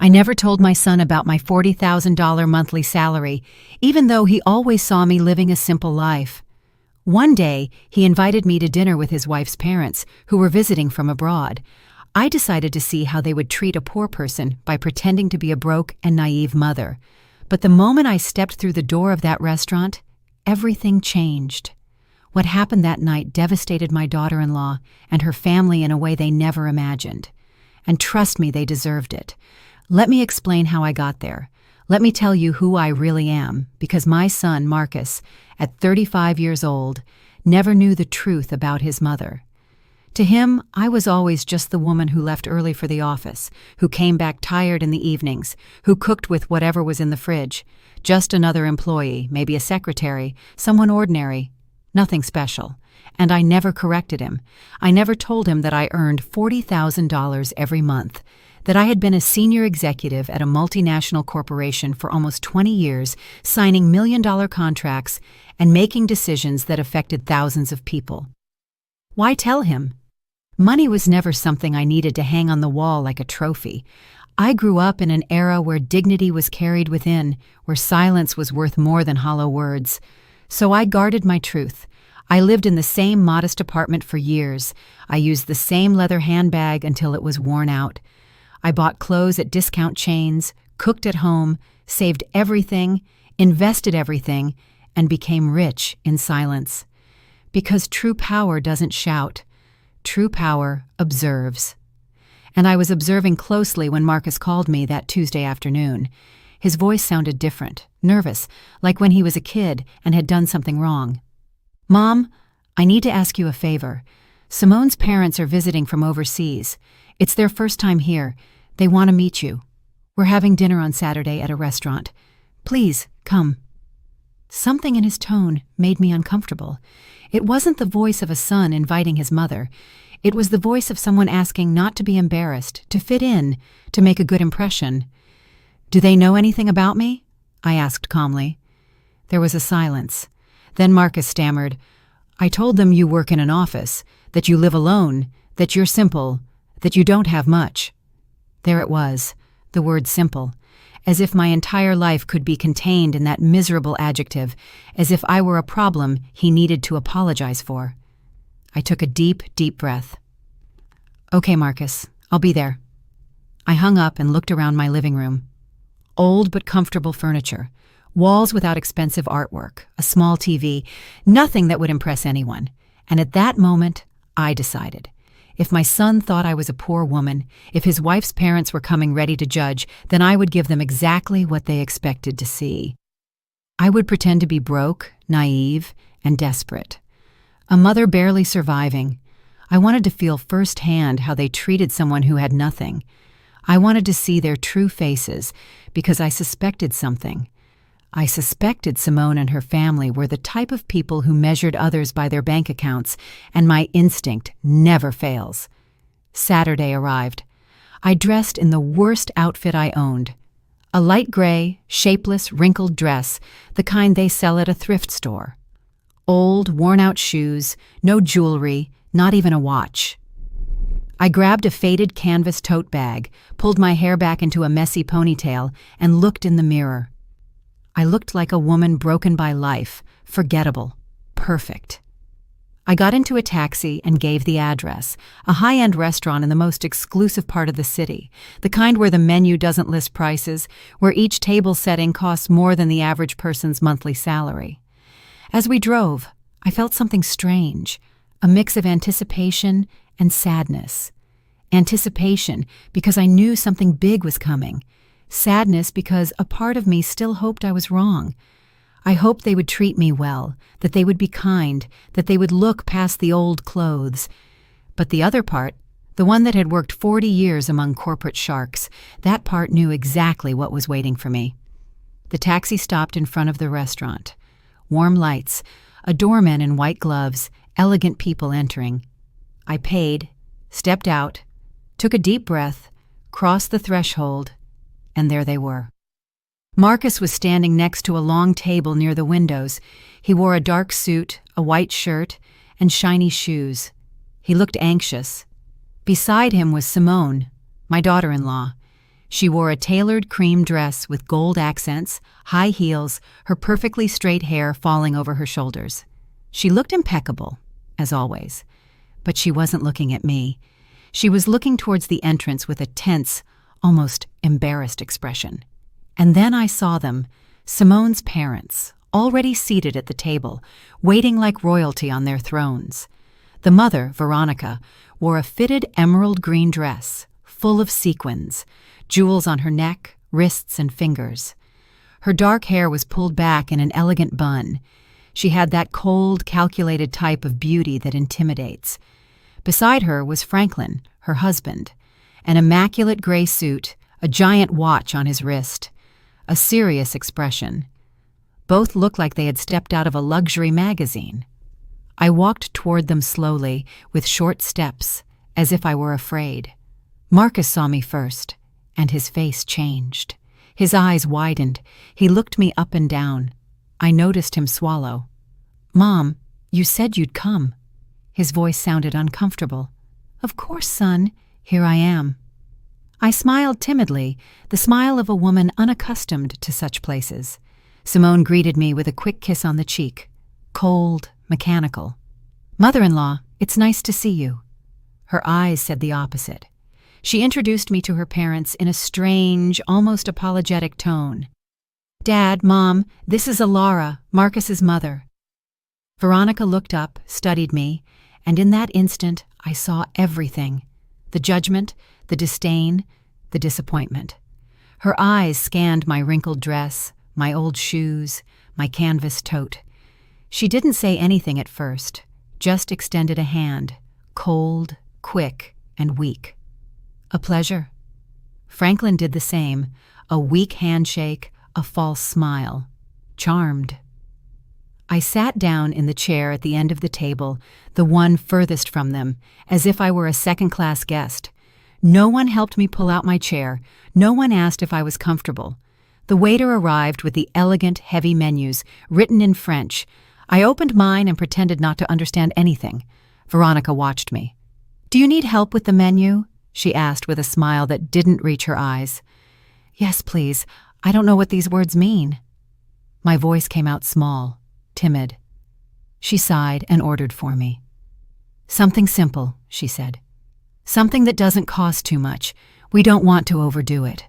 I never told my son about my $40,000 monthly salary, even though he always saw me living a simple life. One day, he invited me to dinner with his wife's parents, who were visiting from abroad. I decided to see how they would treat a poor person by pretending to be a broke and naive mother. But the moment I stepped through the door of that restaurant, everything changed. What happened that night devastated my daughter-in-law and her family in a way they never imagined. And trust me, they deserved it. Let me explain how I got there. Let me tell you who I really am, because my son, Marcus, at 35 years old, never knew the truth about his mother. To him, I was always just the woman who left early for the office, who came back tired in the evenings, who cooked with whatever was in the fridge. Just another employee, maybe a secretary, someone ordinary, nothing special. And I never corrected him. I never told him that I earned $40,000 every month, that I had been a senior executive at a multinational corporation for almost 20 years, signing million-dollar contracts and making decisions that affected thousands of people. Why tell him? Money was never something I needed to hang on the wall like a trophy. I grew up in an era where dignity was carried within, where silence was worth more than hollow words. So I guarded my truth. I lived in the same modest apartment for years. I used the same leather handbag until it was worn out. I bought clothes at discount chains, cooked at home, saved everything, invested everything, and became rich in silence. Because true power doesn't shout. True power observes. And I was observing closely when Marcus called me that Tuesday afternoon. His voice sounded different, nervous, like when he was a kid and had done something wrong. "Mom, I need to ask you a favor. Simone's parents are visiting from overseas. It's their first time here. They want to meet you. We're having dinner on Saturday at a restaurant. Please, come." Something in his tone made me uncomfortable. It wasn't the voice of a son inviting his mother. It was the voice of someone asking not to be embarrassed, to fit in, to make a good impression. "Do they know anything about me?" I asked calmly. There was a silence. Then Marcus stammered, "I told them you work in an office, that you live alone, that you're simple, that you don't have much." There it was, the word simple, as if my entire life could be contained in that miserable adjective, as if I were a problem he needed to apologize for. I took a deep, deep breath. "Okay, Marcus, I'll be there." I hung up and looked around my living room. Old but comfortable furniture, walls without expensive artwork, a small TV, nothing that would impress anyone. And at that moment, I decided. If my son thought I was a poor woman, if his wife's parents were coming ready to judge, then I would give them exactly what they expected to see. I would pretend to be broke, naive, and desperate. A mother barely surviving. I wanted to feel firsthand how they treated someone who had nothing. I wanted to see their true faces because I suspected something. I suspected Simone and her family were the type of people who measured others by their bank accounts, and my instinct never fails. Saturday arrived. I dressed in the worst outfit I owned. A light gray, shapeless, wrinkled dress, the kind they sell at a thrift store. Old, worn-out shoes, no jewelry, not even a watch. I grabbed a faded canvas tote bag, pulled my hair back into a messy ponytail, and looked in the mirror. I looked like a woman broken by life, forgettable, perfect. I got into a taxi and gave the address, a high-end restaurant in the most exclusive part of the city, the kind where the menu doesn't list prices, where each table setting costs more than the average person's monthly salary. As we drove, I felt something strange, a mix of anticipation and sadness. Anticipation because I knew something big was coming. Sadness because a part of me still hoped I was wrong. I hoped they would treat me well, that they would be kind, that they would look past the old clothes. But the other part, the one that had worked 40 years among corporate sharks, that part knew exactly what was waiting for me. The taxi stopped in front of the restaurant. Warm lights, a doorman in white gloves, elegant people entering. I paid, stepped out, took a deep breath, crossed the threshold, and there they were. Marcus was standing next to a long table near the windows. He wore a dark suit, a white shirt, and shiny shoes. He looked anxious. Beside him was Simone, my daughter-in-law. She wore a tailored cream dress with gold accents, high heels, her perfectly straight hair falling over her shoulders. She looked impeccable, as always. But she wasn't looking at me. She was looking towards the entrance with a tense, almost embarrassed expression. And then I saw them, Simone's parents, already seated at the table, waiting like royalty on their thrones. The mother, Veronica, wore a fitted emerald green dress, full of sequins, jewels on her neck, wrists, and fingers. Her dark hair was pulled back in an elegant bun. She had that cold, calculated type of beauty that intimidates. Beside her was Franklin, her husband, an immaculate gray suit, a giant watch on his wrist, a serious expression. Both looked like they had stepped out of a luxury magazine. I walked toward them slowly, with short steps, as if I were afraid. Marcus saw me first, and his face changed. His eyes widened. He looked me up and down. I noticed him swallow. "Mom, you said you'd come." His voice sounded uncomfortable. "Of course, son. Here I am." I smiled timidly, the smile of a woman unaccustomed to such places. Simone greeted me with a quick kiss on the cheek. Cold, mechanical. "Mother-in-law, it's nice to see you." Her eyes said the opposite. She introduced me to her parents in a strange, almost apologetic tone. "Dad, Mom, this is Alara, Marcus's mother." Veronica looked up, studied me, and in that instant I saw everything. The judgment, the disdain, the disappointment. Her eyes scanned my wrinkled dress, my old shoes, my canvas tote. She didn't say anything at first, just extended a hand, cold, quick, and weak. "A pleasure." Franklin did the same, a weak handshake, a false smile. Charmed. I sat down in the chair at the end of the table, the one furthest from them, as if I were a second-class guest. No one helped me pull out my chair. No one asked if I was comfortable. The waiter arrived with the elegant, heavy menus, written in French. I opened mine and pretended not to understand anything. Veronica watched me. "Do you need help with the menu?" she asked with a smile that didn't reach her eyes. "Yes, please. I don't know what these words mean." My voice came out small, timid. She sighed and ordered for me. "Something simple," she said. "Something that doesn't cost too much. We don't want to overdo it."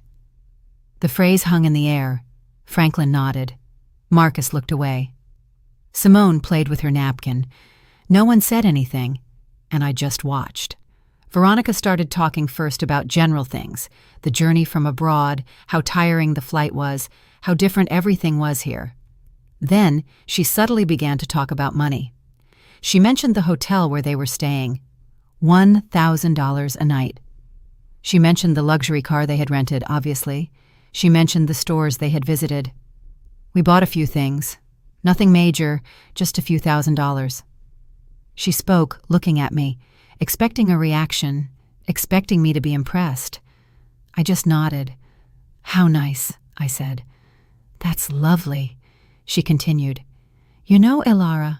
The phrase hung in the air. Franklin nodded. Marcus looked away. Simone played with her napkin. No one said anything, and I just watched. Veronica started talking first about general things, the journey from abroad, how tiring the flight was, how different everything was here. Then she subtly began to talk about money. She mentioned the hotel where they were staying. $1,000 a night. She mentioned the luxury car they had rented, obviously. She mentioned the stores they had visited. "We bought a few things. Nothing major, just a few $1,000s. She spoke, looking at me, expecting a reaction, expecting me to be impressed. I just nodded. "How nice," I said. "That's lovely," she continued. "You know, Alara,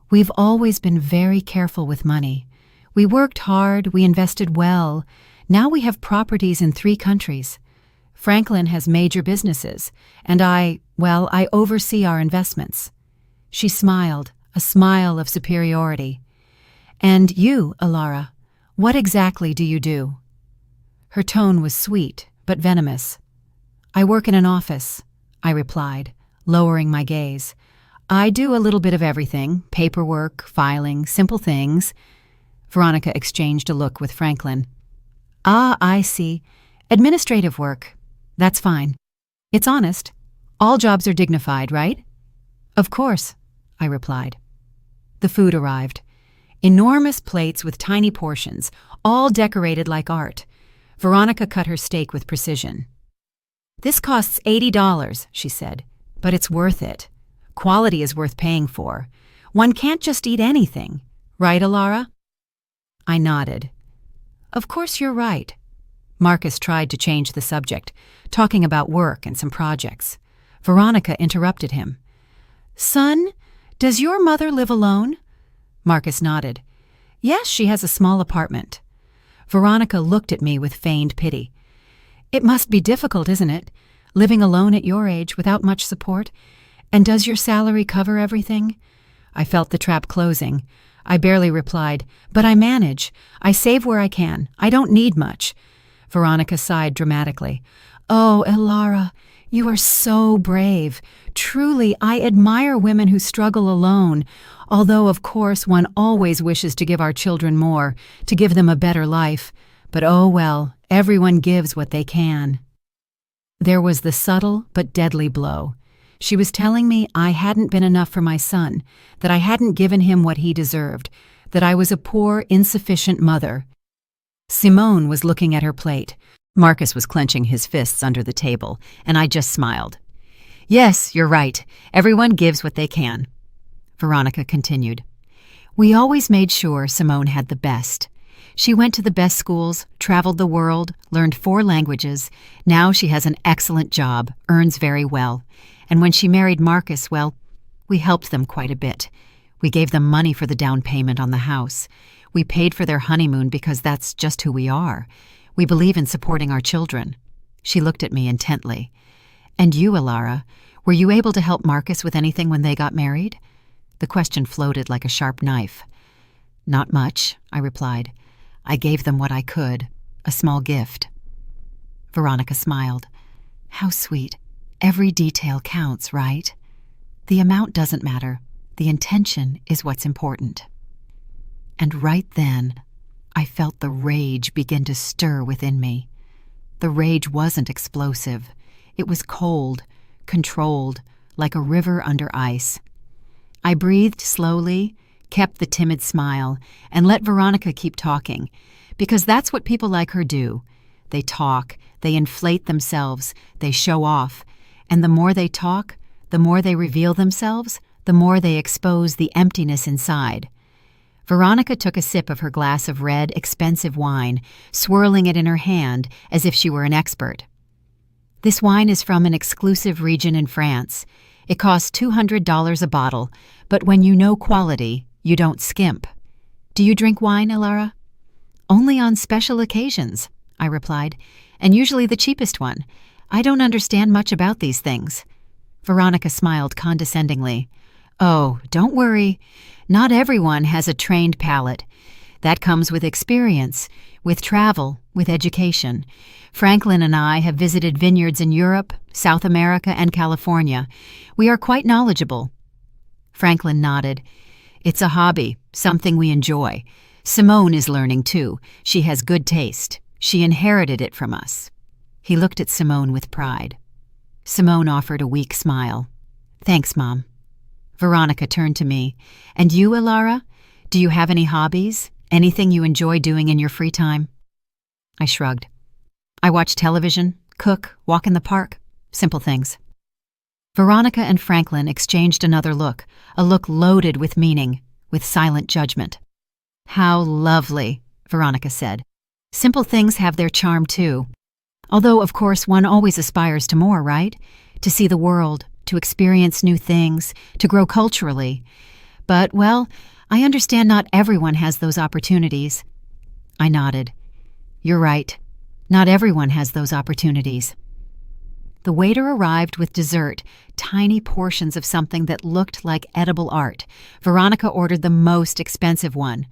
we've always been very careful with money. We worked hard, we invested well. Now we have properties in 3 countries. Franklin has major businesses, and I oversee our investments." She smiled, a smile of superiority. "And you, Alara, what exactly do you do?" Her tone was sweet, but venomous. "I work in an office," I replied, lowering my gaze. "I do a little bit of everything, paperwork, filing, simple things." Veronica exchanged a look with Franklin. "Ah, I see. Administrative work. That's fine. It's honest. All jobs are dignified, right?" "Of course," I replied. The food arrived. Enormous plates with tiny portions, all decorated like art. Veronica cut her steak with precision. "This costs $80, she said, "but it's worth it. Quality is worth paying for. One can't just eat anything. Right, Alara?" I nodded. "Of course you're right." Marcus tried to change the subject, talking about work and some projects. Veronica interrupted him. "Son, does your mother live alone?" Marcus nodded. "Yes, she has a small apartment." Veronica looked at me with feigned pity. It must be difficult, isn't it? Living alone at your age without much support? And does your salary cover everything? I felt the trap closing. I barely replied, but I manage. I save where I can. I don't need much. Veronica sighed dramatically. Oh, Elara, you are so brave. Truly, I admire women who struggle alone, although, of course, one always wishes to give our children more, to give them a better life. But oh well, everyone gives what they can. There was the subtle but deadly blow. She was telling me I hadn't been enough for my son, that I hadn't given him what he deserved, that I was a poor, insufficient mother. Simone was looking at her plate. Marcus was clenching his fists under the table, and I just smiled. Yes, you're right. Everyone gives what they can. Veronica continued. We always made sure Simone had the best. She went to the best schools, traveled the world, learned 4 languages. Now she has an excellent job, earns very well. And when she married Marcus, well, we helped them quite a bit. We gave them money for the down payment on the house. We paid for their honeymoon because that's just who we are. We believe in supporting our children. She looked at me intently. And you, Elara, were you able to help Marcus with anything when they got married? The question floated like a sharp knife. Not much, I replied. I gave them what I could, a small gift. Veronica smiled. How sweet. Every detail counts, right? The amount doesn't matter. The intention is what's important. And right then, I felt the rage begin to stir within me. The rage wasn't explosive. It was cold, controlled, like a river under ice. I breathed slowly, kept the timid smile, and let Veronica keep talking, because that's what people like her do. They talk, they inflate themselves, they show off, and the more they talk, the more they reveal themselves, the more they expose the emptiness inside. Veronica took a sip of her glass of red, expensive wine, swirling it in her hand as if she were an expert. This wine is from an exclusive region in France. It costs $200 a bottle, but when you know quality, you don't skimp. Do you drink wine, Elara? Only on special occasions, I replied, and usually the cheapest one. I don't understand much about these things. Veronica smiled condescendingly. Oh, don't worry. Not everyone has a trained palate. That comes with experience, with travel, with education. Franklin and I have visited vineyards in Europe, South America, and California. We are quite knowledgeable. Franklin nodded. It's a hobby, something we enjoy. Simone is learning too. She has good taste. She inherited it from us. He looked at Simone with pride. Simone offered a weak smile. Thanks, Mom. Veronica turned to me. And you, Elara? Do you have any hobbies? Anything you enjoy doing in your free time? I shrugged. I watch television, cook, walk in the park. Simple things. Veronica and Franklin exchanged another look, a look loaded with meaning, with silent judgment. How lovely, Veronica said. Simple things have their charm too. Although, of course, one always aspires to more, right? To see the world, to experience new things, to grow culturally. But, well, I understand not everyone has those opportunities. I nodded. You're right. Not everyone has those opportunities. The waiter arrived with dessert, tiny portions of something that looked like edible art. Veronica ordered the most expensive one.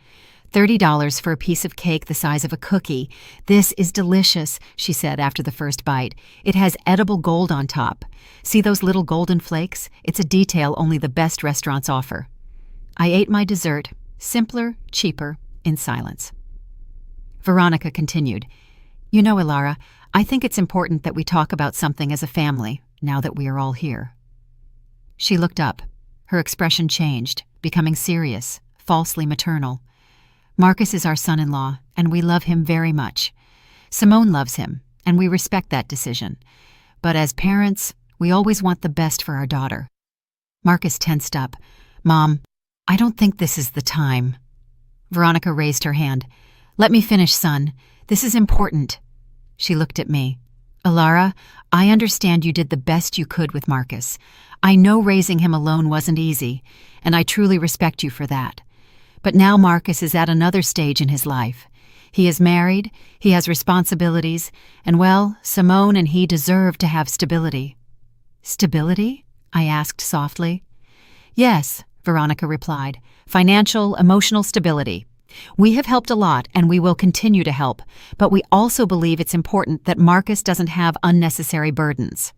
$30 for a piece of cake the size of a cookie. This is delicious, she said after the first bite. It has edible gold on top. See those little golden flakes? It's a detail only the best restaurants offer. I ate my dessert, simpler, cheaper, in silence. Veronica continued. You know, Elara, I think it's important that we talk about something as a family, now that we are all here. She looked up. Her expression changed, becoming serious, falsely maternal. Marcus is our son-in-law, and we love him very much. Simone loves him, and we respect that decision. But as parents, we always want the best for our daughter. Marcus tensed up. Mom, I don't think this is the time. Veronica raised her hand. Let me finish, son. This is important. She looked at me. Elara, I understand you did the best you could with Marcus. I know raising him alone wasn't easy, and I truly respect you for that. But now Marcus is at another stage in his life. He is married, he has responsibilities, and well, Simone and he deserve to have stability." "Stability?" I asked softly. "Yes," Veronica replied. "Financial, emotional stability. We have helped a lot and we will continue to help, but we also believe it's important that Marcus doesn't have unnecessary burdens."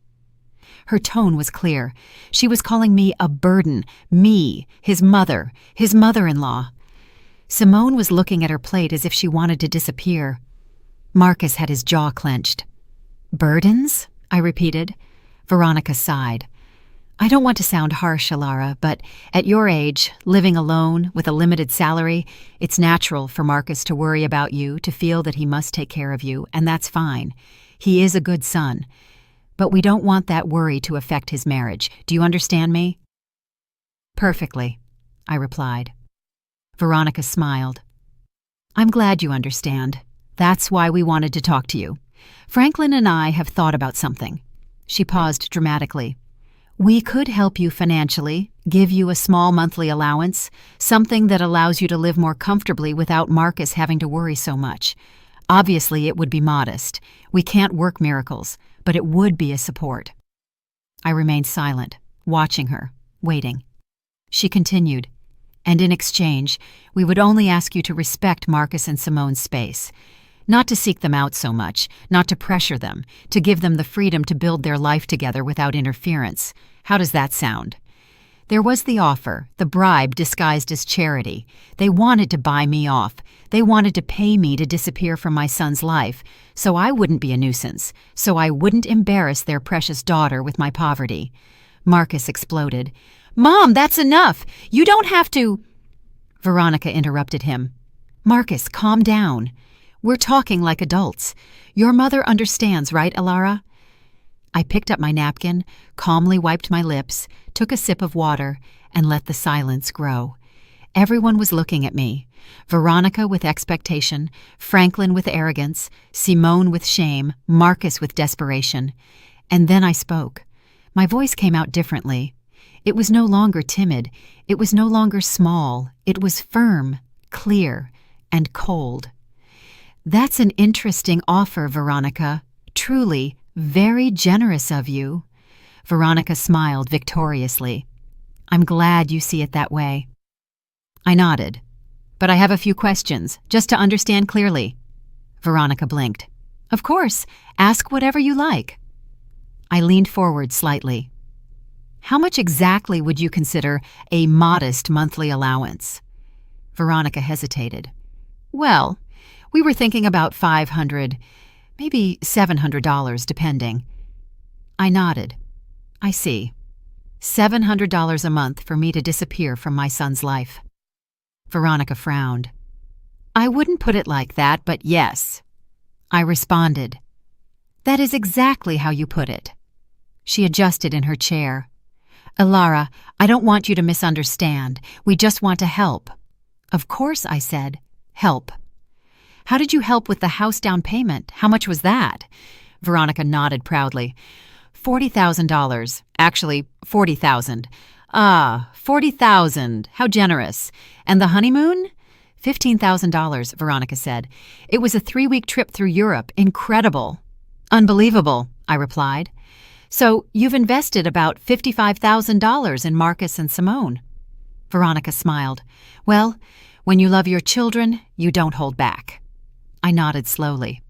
Her tone was clear. She was calling me a burden, me, his mother-in-law. Simone was looking at her plate as if she wanted to disappear. Marcus had his jaw clenched. "Burdens?" I repeated. Veronica sighed. "I don't want to sound harsh, Alara, but at your age, living alone, with a limited salary, it's natural for Marcus to worry about you, to feel that he must take care of you, and that's fine. He is a good son. But we don't want that worry to affect his marriage. Do you understand me?" "Perfectly," I replied. Veronica smiled. "I'm glad you understand. That's why we wanted to talk to you. Franklin and I have thought about something." She paused dramatically. "We could help you financially, give you a small monthly allowance, something that allows you to live more comfortably without Marcus having to worry so much. Obviously, it would be modest. We can't work miracles, but it would be a support." I remained silent, watching her, waiting. She continued, "And in exchange, we would only ask you to respect Marcus and Simone's space. Not to seek them out so much, not to pressure them, to give them the freedom to build their life together without interference. How does that sound?" There was the offer, the bribe disguised as charity. They wanted to buy me off. They wanted to pay me to disappear from my son's life, so I wouldn't be a nuisance, so I wouldn't embarrass their precious daughter with my poverty. Marcus exploded. "Mom, that's enough! You don't have to—" Veronica interrupted him. "Marcus, calm down. We're talking like adults. Your mother understands, right, Alara?" I picked up my napkin, calmly wiped my lips, took a sip of water, and let the silence grow. Everyone was looking at me. Veronica with expectation, Franklin with arrogance, Simone with shame, Marcus with desperation. And then I spoke. My voice came out differently. It was no longer timid. It was no longer small. It was firm, clear, and cold. "That's an interesting offer, Veronica. Truly, very generous of you." Veronica smiled victoriously. "I'm glad you see it that way." I nodded. "But I have a few questions, just to understand clearly." Veronica blinked. "Of course, ask whatever you like." I leaned forward slightly. "How much exactly would you consider a modest monthly allowance?" Veronica hesitated. "Well, we were thinking about $500, maybe $700, depending." I nodded. "I see. $700 a month for me to disappear from my son's life." Veronica frowned. "I wouldn't put it like that, but yes." I responded. "That is exactly how you put it." She adjusted in her chair. "Alara, I don't want you to misunderstand. We just want to help." "Of course," I said. "Help." "How did you help with the house down payment? How much was that?" Veronica nodded proudly. $40,000. Actually, 40,000. "Ah, 40,000. How generous. And the honeymoon?" $15,000, Veronica said. "It was a 3-week trip through Europe. Incredible." "Unbelievable," I replied. "So you've invested about $55,000 in Marcus and Simone." Veronica smiled. "Well, when you love your children, you don't hold back." I nodded slowly.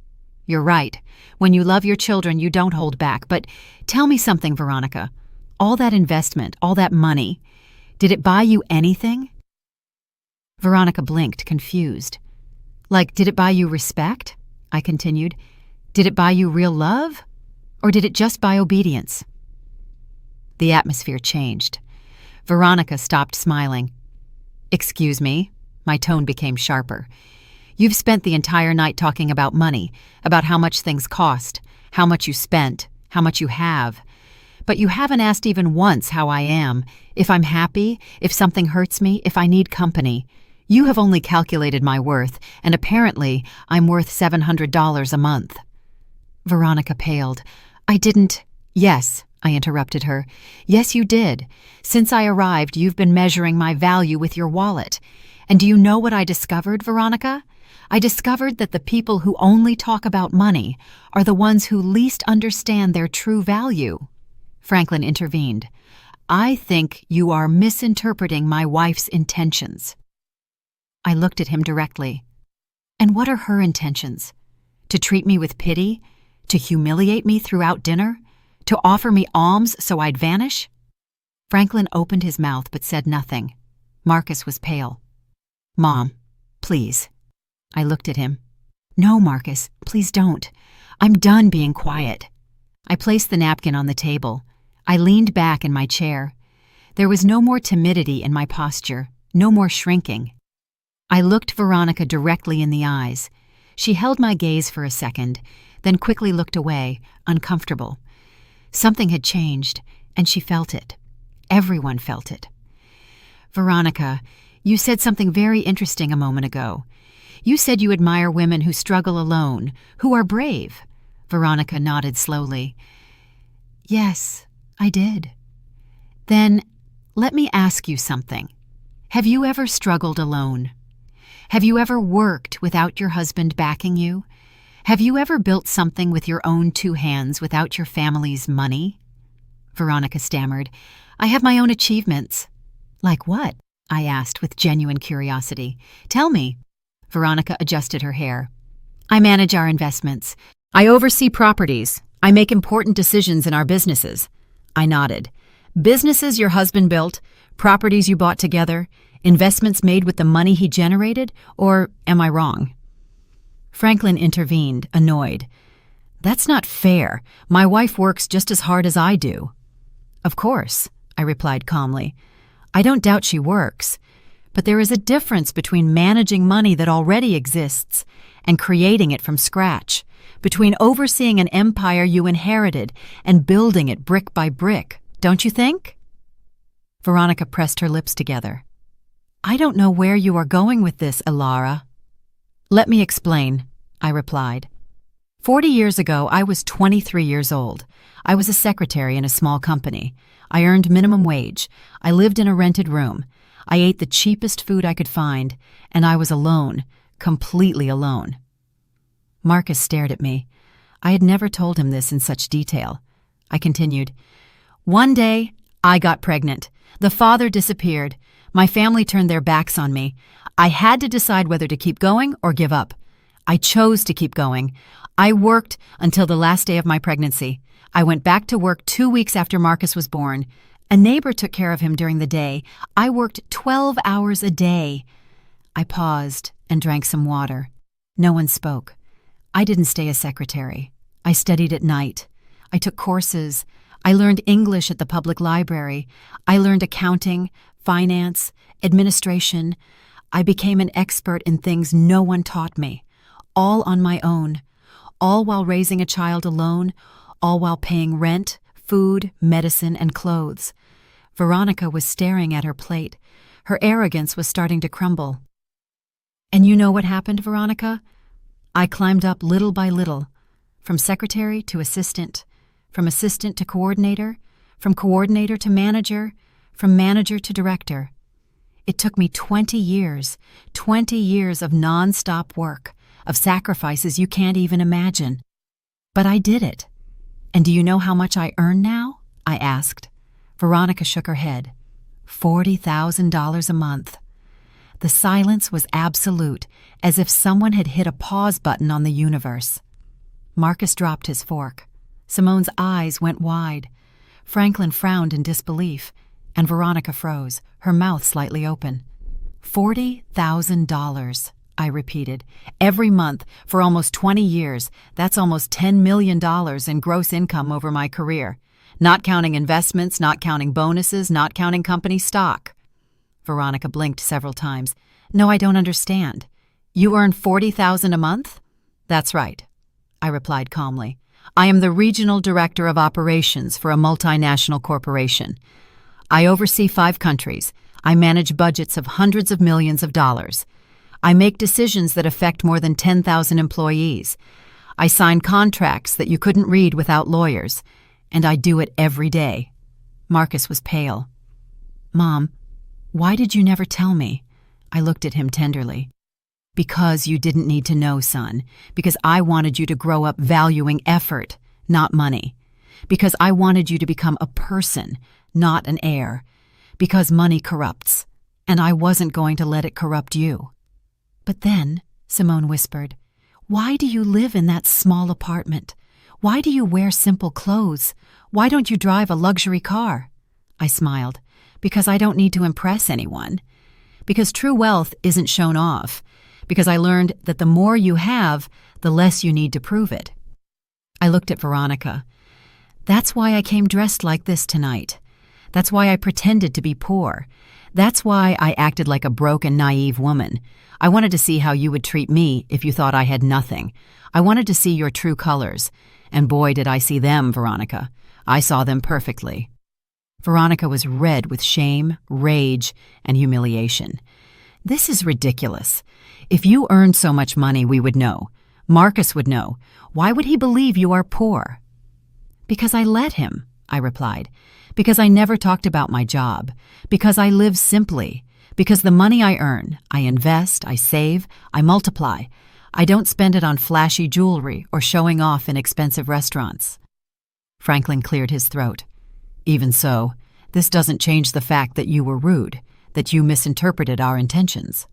"You're right. When you love your children, you don't hold back. But tell me something, Veronica. All that investment, all that money, did it buy you anything?" Veronica blinked, confused. "Like, did it buy you respect?" I continued. "Did it buy you real love? Or did it just buy obedience?" The atmosphere changed. Veronica stopped smiling. "Excuse me." My tone became sharper. "You've spent the entire night talking about money, about how much things cost, how much you spent, how much you have. But you haven't asked even once how I am, if I'm happy, if something hurts me, if I need company. You have only calculated my worth, and apparently I'm worth $700 a month." Veronica paled. "I didn't—" "Yes," I interrupted her. "Yes, you did. Since I arrived, you've been measuring my value with your wallet. And do you know what I discovered, Veronica? I discovered that the people who only talk about money are the ones who least understand their true value. Franklin intervened. I think you are misinterpreting my wife's intentions. I looked at him directly. And what are her intentions? To treat me with pity? To humiliate me throughout dinner? To offer me alms so I'd vanish? Franklin opened his mouth but said nothing. Marcus was pale. Mom, please. I looked at him. No, Marcus, please don't. I'm done being quiet. I placed the napkin on the table. I leaned back in my chair. There was no more timidity in my posture, no more shrinking. I looked Veronica directly in the eyes. She held my gaze for a second, then quickly looked away, uncomfortable. Something had changed, and she felt it. Everyone felt it. Veronica, you said something very interesting a moment ago. You said you admire women who struggle alone, who are brave. Veronica nodded slowly. Yes, I did. Then, let me ask you something. Have you ever struggled alone? Have you ever worked without your husband backing you? Have you ever built something with your own two hands without your family's money? Veronica stammered. I have my own achievements. Like what? I asked with genuine curiosity. Tell me. Veronica adjusted her hair. I manage our investments. I oversee properties. I make important decisions in our businesses. I nodded. Businesses your husband built, properties you bought together, investments made with the money he generated, or am I wrong? Franklin intervened, annoyed. That's not fair. My wife works just as hard as I do. Of course, I replied calmly. I don't doubt she works. But there is a difference between managing money that already exists and creating it from scratch, between overseeing an empire you inherited and building it brick by brick, don't you think? Veronica pressed her lips together. I don't know where you are going with this, Ilara. Let me explain, I replied. 40 years ago, I was 23 years old. I was a secretary in a small company. I earned minimum wage. I lived in a rented room. I ate the cheapest food I could find, and I was alone, completely alone. Marcus stared at me. I had never told him this in such detail. I continued. One day, I got pregnant. The father disappeared. My family turned their backs on me. I had to decide whether to keep going or give up. I chose to keep going. I worked until the last day of my pregnancy. I went back to work 2 weeks after Marcus was born. A neighbor took care of him during the day. I worked 12 hours a day. I paused and drank some water. No one spoke. I didn't stay a secretary. I studied at night. I took courses. I learned English at the public library. I learned accounting, finance, administration. I became an expert in things no one taught me, all on my own, all while raising a child alone, all while paying rent, food, medicine, and clothes. Veronica was staring at her plate. Her arrogance was starting to crumble. And you know what happened, Veronica? I climbed up little by little, from secretary to assistant, from assistant to coordinator, from coordinator to manager, from manager to director. It took me 20 years of non-stop work, of sacrifices you can't even imagine. But I did it. And do you know how much I earn now? I asked. Veronica shook her head. $40,000 a month. The silence was absolute, as if someone had hit a pause button on the universe. Marcus dropped his fork. Simone's eyes went wide. Franklin frowned in disbelief, and Veronica froze, her mouth slightly open. $40,000, I repeated. Every month, for almost 20 years, that's almost $10 million in gross income over my career. Not counting investments, not counting bonuses, not counting company stock. Veronica blinked several times. No, I don't understand. You earn $40,000 a month? That's right, I replied calmly. I am the regional director of operations for a multinational corporation. I oversee 5 countries. I manage budgets of hundreds of millions of dollars. I make decisions that affect more than 10,000 employees. I sign contracts that you couldn't read without lawyers. And I do it every day. Marcus was pale. Mom, why did you never tell me? I looked at him tenderly. Because you didn't need to know, son. Because I wanted you to grow up valuing effort, not money. Because I wanted you to become a person, not an heir. Because money corrupts, and I wasn't going to let it corrupt you. But then, Simone whispered, why do you live in that small apartment? Why do you wear simple clothes? Why don't you drive a luxury car? I smiled. Because I don't need to impress anyone. Because true wealth isn't shown off. Because I learned that the more you have, the less you need to prove it. I looked at Veronica. That's why I came dressed like this tonight. That's why I pretended to be poor. That's why I acted like a broke and naive woman. I wanted to see how you would treat me if you thought I had nothing. I wanted to see your true colors. And boy, did I see them, Veronica. I saw them perfectly. Veronica was red with shame, rage, and humiliation. This is ridiculous. If you earned so much money, we would know. Marcus would know. Why would he believe you are poor? Because I let him, I replied. Because I never talked about my job. Because I live simply. Because the money I earn, I invest, I save, I multiply. I don't spend it on flashy jewelry or showing off in expensive restaurants. Franklin cleared his throat. Even so, this doesn't change the fact that you were rude, that you misinterpreted our intentions.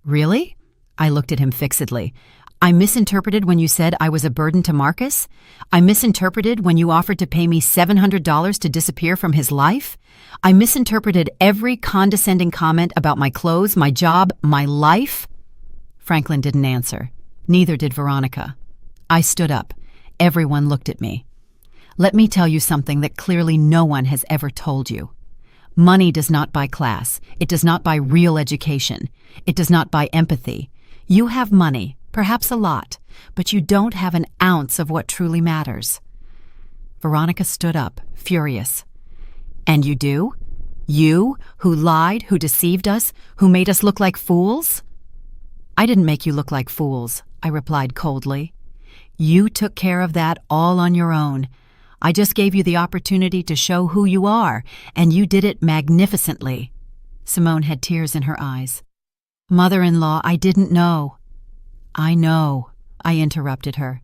Really? I looked at him fixedly. I misinterpreted when you said I was a burden to Marcus? I misinterpreted when you offered to pay me $700 to disappear from his life? I misinterpreted every condescending comment about my clothes, my job, my life? Franklin didn't answer. Neither did Veronica. I stood up. Everyone looked at me. Let me tell you something that clearly no one has ever told you. Money does not buy class. It does not buy real education. It does not buy empathy. You have money, perhaps a lot, but you don't have an ounce of what truly matters. Veronica stood up, furious. And you do? You, who lied, who deceived us, who made us look like fools? I didn't make you look like fools, I replied coldly. You took care of that all on your own. I just gave you the opportunity to show who you are, and you did it magnificently. Simone had tears in her eyes. Mother-in-law, I didn't know. I know, I interrupted her.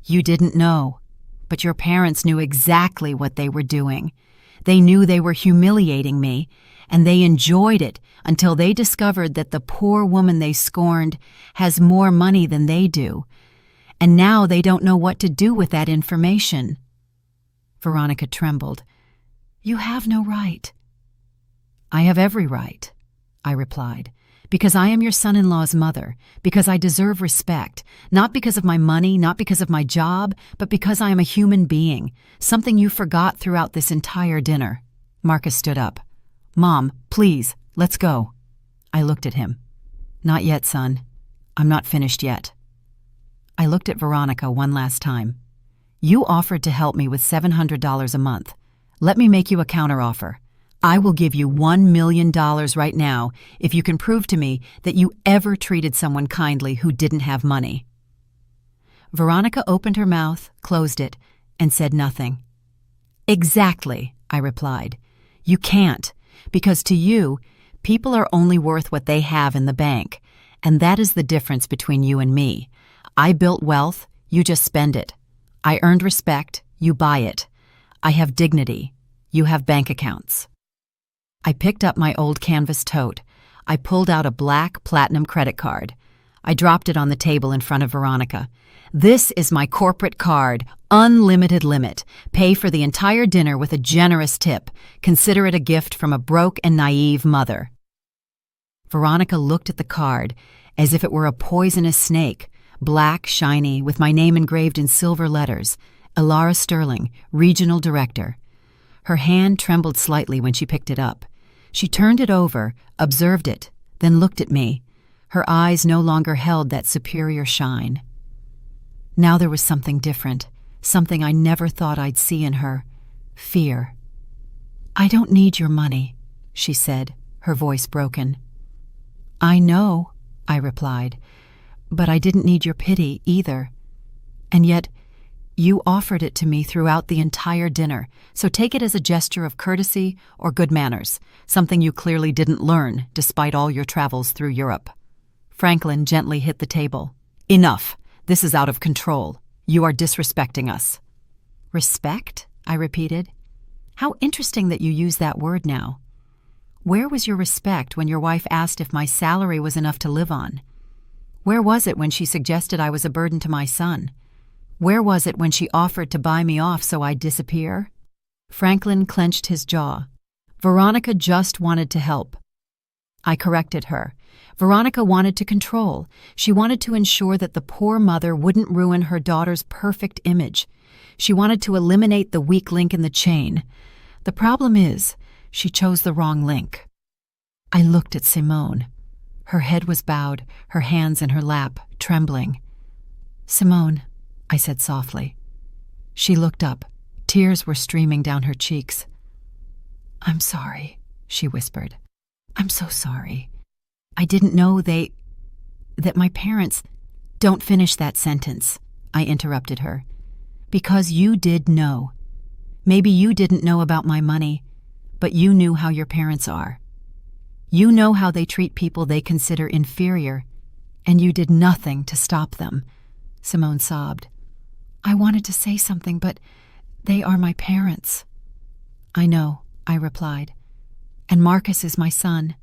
You didn't know, but your parents knew exactly what they were doing. They knew they were humiliating me, and they enjoyed it until they discovered that the poor woman they scorned has more money than they do. And now they don't know what to do with that information. Veronica trembled. You have no right. I have every right, I replied, because I am your son-in-law's mother, because I deserve respect, not because of my money, not because of my job, but because I am a human being, something you forgot throughout this entire dinner. Marcus stood up. Mom, please, let's go. I looked at him. Not yet, son. I'm not finished yet. I looked at Veronica one last time. You offered to help me with $700 a month. Let me make you a counteroffer. I will give you $1 million right now if you can prove to me that you ever treated someone kindly who didn't have money. Veronica opened her mouth, closed it, and said nothing. Exactly, I replied. You can't, because to you, people are only worth what they have in the bank, and that is the difference between you and me. I built wealth, you just spend it. I earned respect, you buy it. I have dignity, you have bank accounts. I picked up my old canvas tote. I pulled out a black platinum credit card. I dropped it on the table in front of Veronica. This is my corporate card, unlimited limit. Pay for the entire dinner with a generous tip. Consider it a gift from a broke and naive mother. Veronica looked at the card as if it were a poisonous snake, black, shiny, with my name engraved in silver letters, Elara Sterling, Regional Director. Her hand trembled slightly when she picked it up. She turned it over, observed it, then looked at me. Her eyes no longer held that superior shine. Now there was something different, something I never thought I'd see in her. Fear. I don't need your money, she said, her voice broken. I know, I replied, but I didn't need your pity either. And yet, you offered it to me throughout the entire dinner, so take it as a gesture of courtesy or good manners, something you clearly didn't learn despite all your travels through Europe. Franklin gently hit the table. Enough. This is out of control. You are disrespecting us. Respect? I repeated. How interesting that you use that word now. Where was your respect when your wife asked if my salary was enough to live on? Where was it when she suggested I was a burden to my son? Where was it when she offered to buy me off so I'd disappear? Franklin clenched his jaw. Veronica just wanted to help. I corrected her. Veronica wanted to control. She wanted to ensure that the poor mother wouldn't ruin her daughter's perfect image. She wanted to eliminate the weak link in the chain. The problem is, she chose the wrong link. I looked at Simone. Her head was bowed, her hands in her lap, trembling. Simone, I said softly. She looked up. Tears were streaming down her cheeks. I'm sorry, she whispered. I'm so sorry. I didn't know that my parents... Don't finish that sentence, I interrupted her. Because you did know. Maybe you didn't know about my money, but you knew how your parents are. You know how they treat people they consider inferior, and you did nothing to stop them. Simone sobbed. I wanted to say something, but they are my parents. I know, I replied. And Marcus is my son,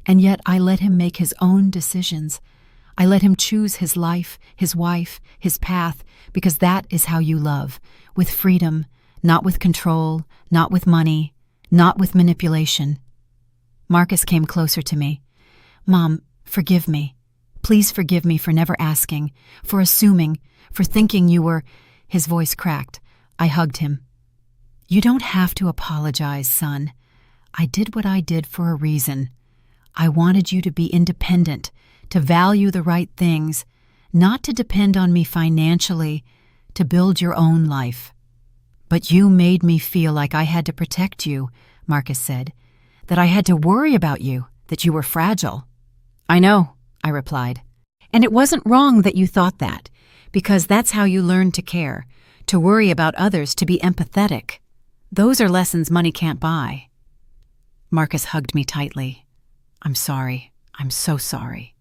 and yet I let him make his own decisions. I let him choose his life, his wife, his path, because that is how you love, with freedom, not with control, not with money, not with manipulation. Marcus came closer to me. Mom, forgive me. Please forgive me for never asking, for assuming, for thinking you were... His voice cracked. I hugged him. You don't have to apologize, son. I did what I did for a reason. I wanted you to be independent, to value the right things, not to depend on me financially, to build your own life. But you made me feel like I had to protect you, Marcus said, that I had to worry about you, that you were fragile. I know, I replied. And it wasn't wrong that you thought that, because that's how you learn to care, to worry about others, to be empathetic. Those are lessons money can't buy. Marcus hugged me tightly. I'm sorry. I'm so sorry.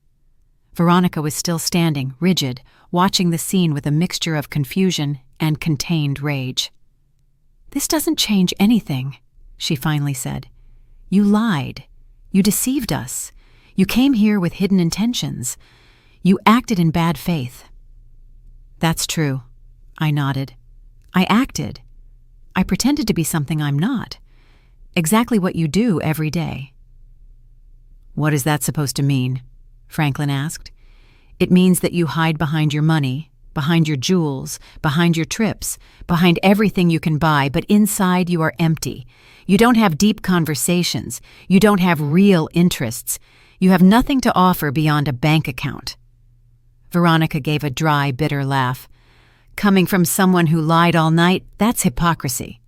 Veronica was still standing, rigid, watching the scene with a mixture of confusion and contained rage. This doesn't change anything, she finally said. You lied. You deceived us. You came here with hidden intentions. You acted in bad faith. That's true, I nodded. I acted. I pretended to be something I'm not. Exactly what you do every day. What is that supposed to mean? Franklin asked. It means that you hide behind your money, behind your jewels, behind your trips, behind everything you can buy, but inside you are empty. You don't have deep conversations. You don't have real interests. You have nothing to offer beyond a bank account. Veronica gave a dry, bitter laugh. Coming from someone who lied all night, that's hypocrisy.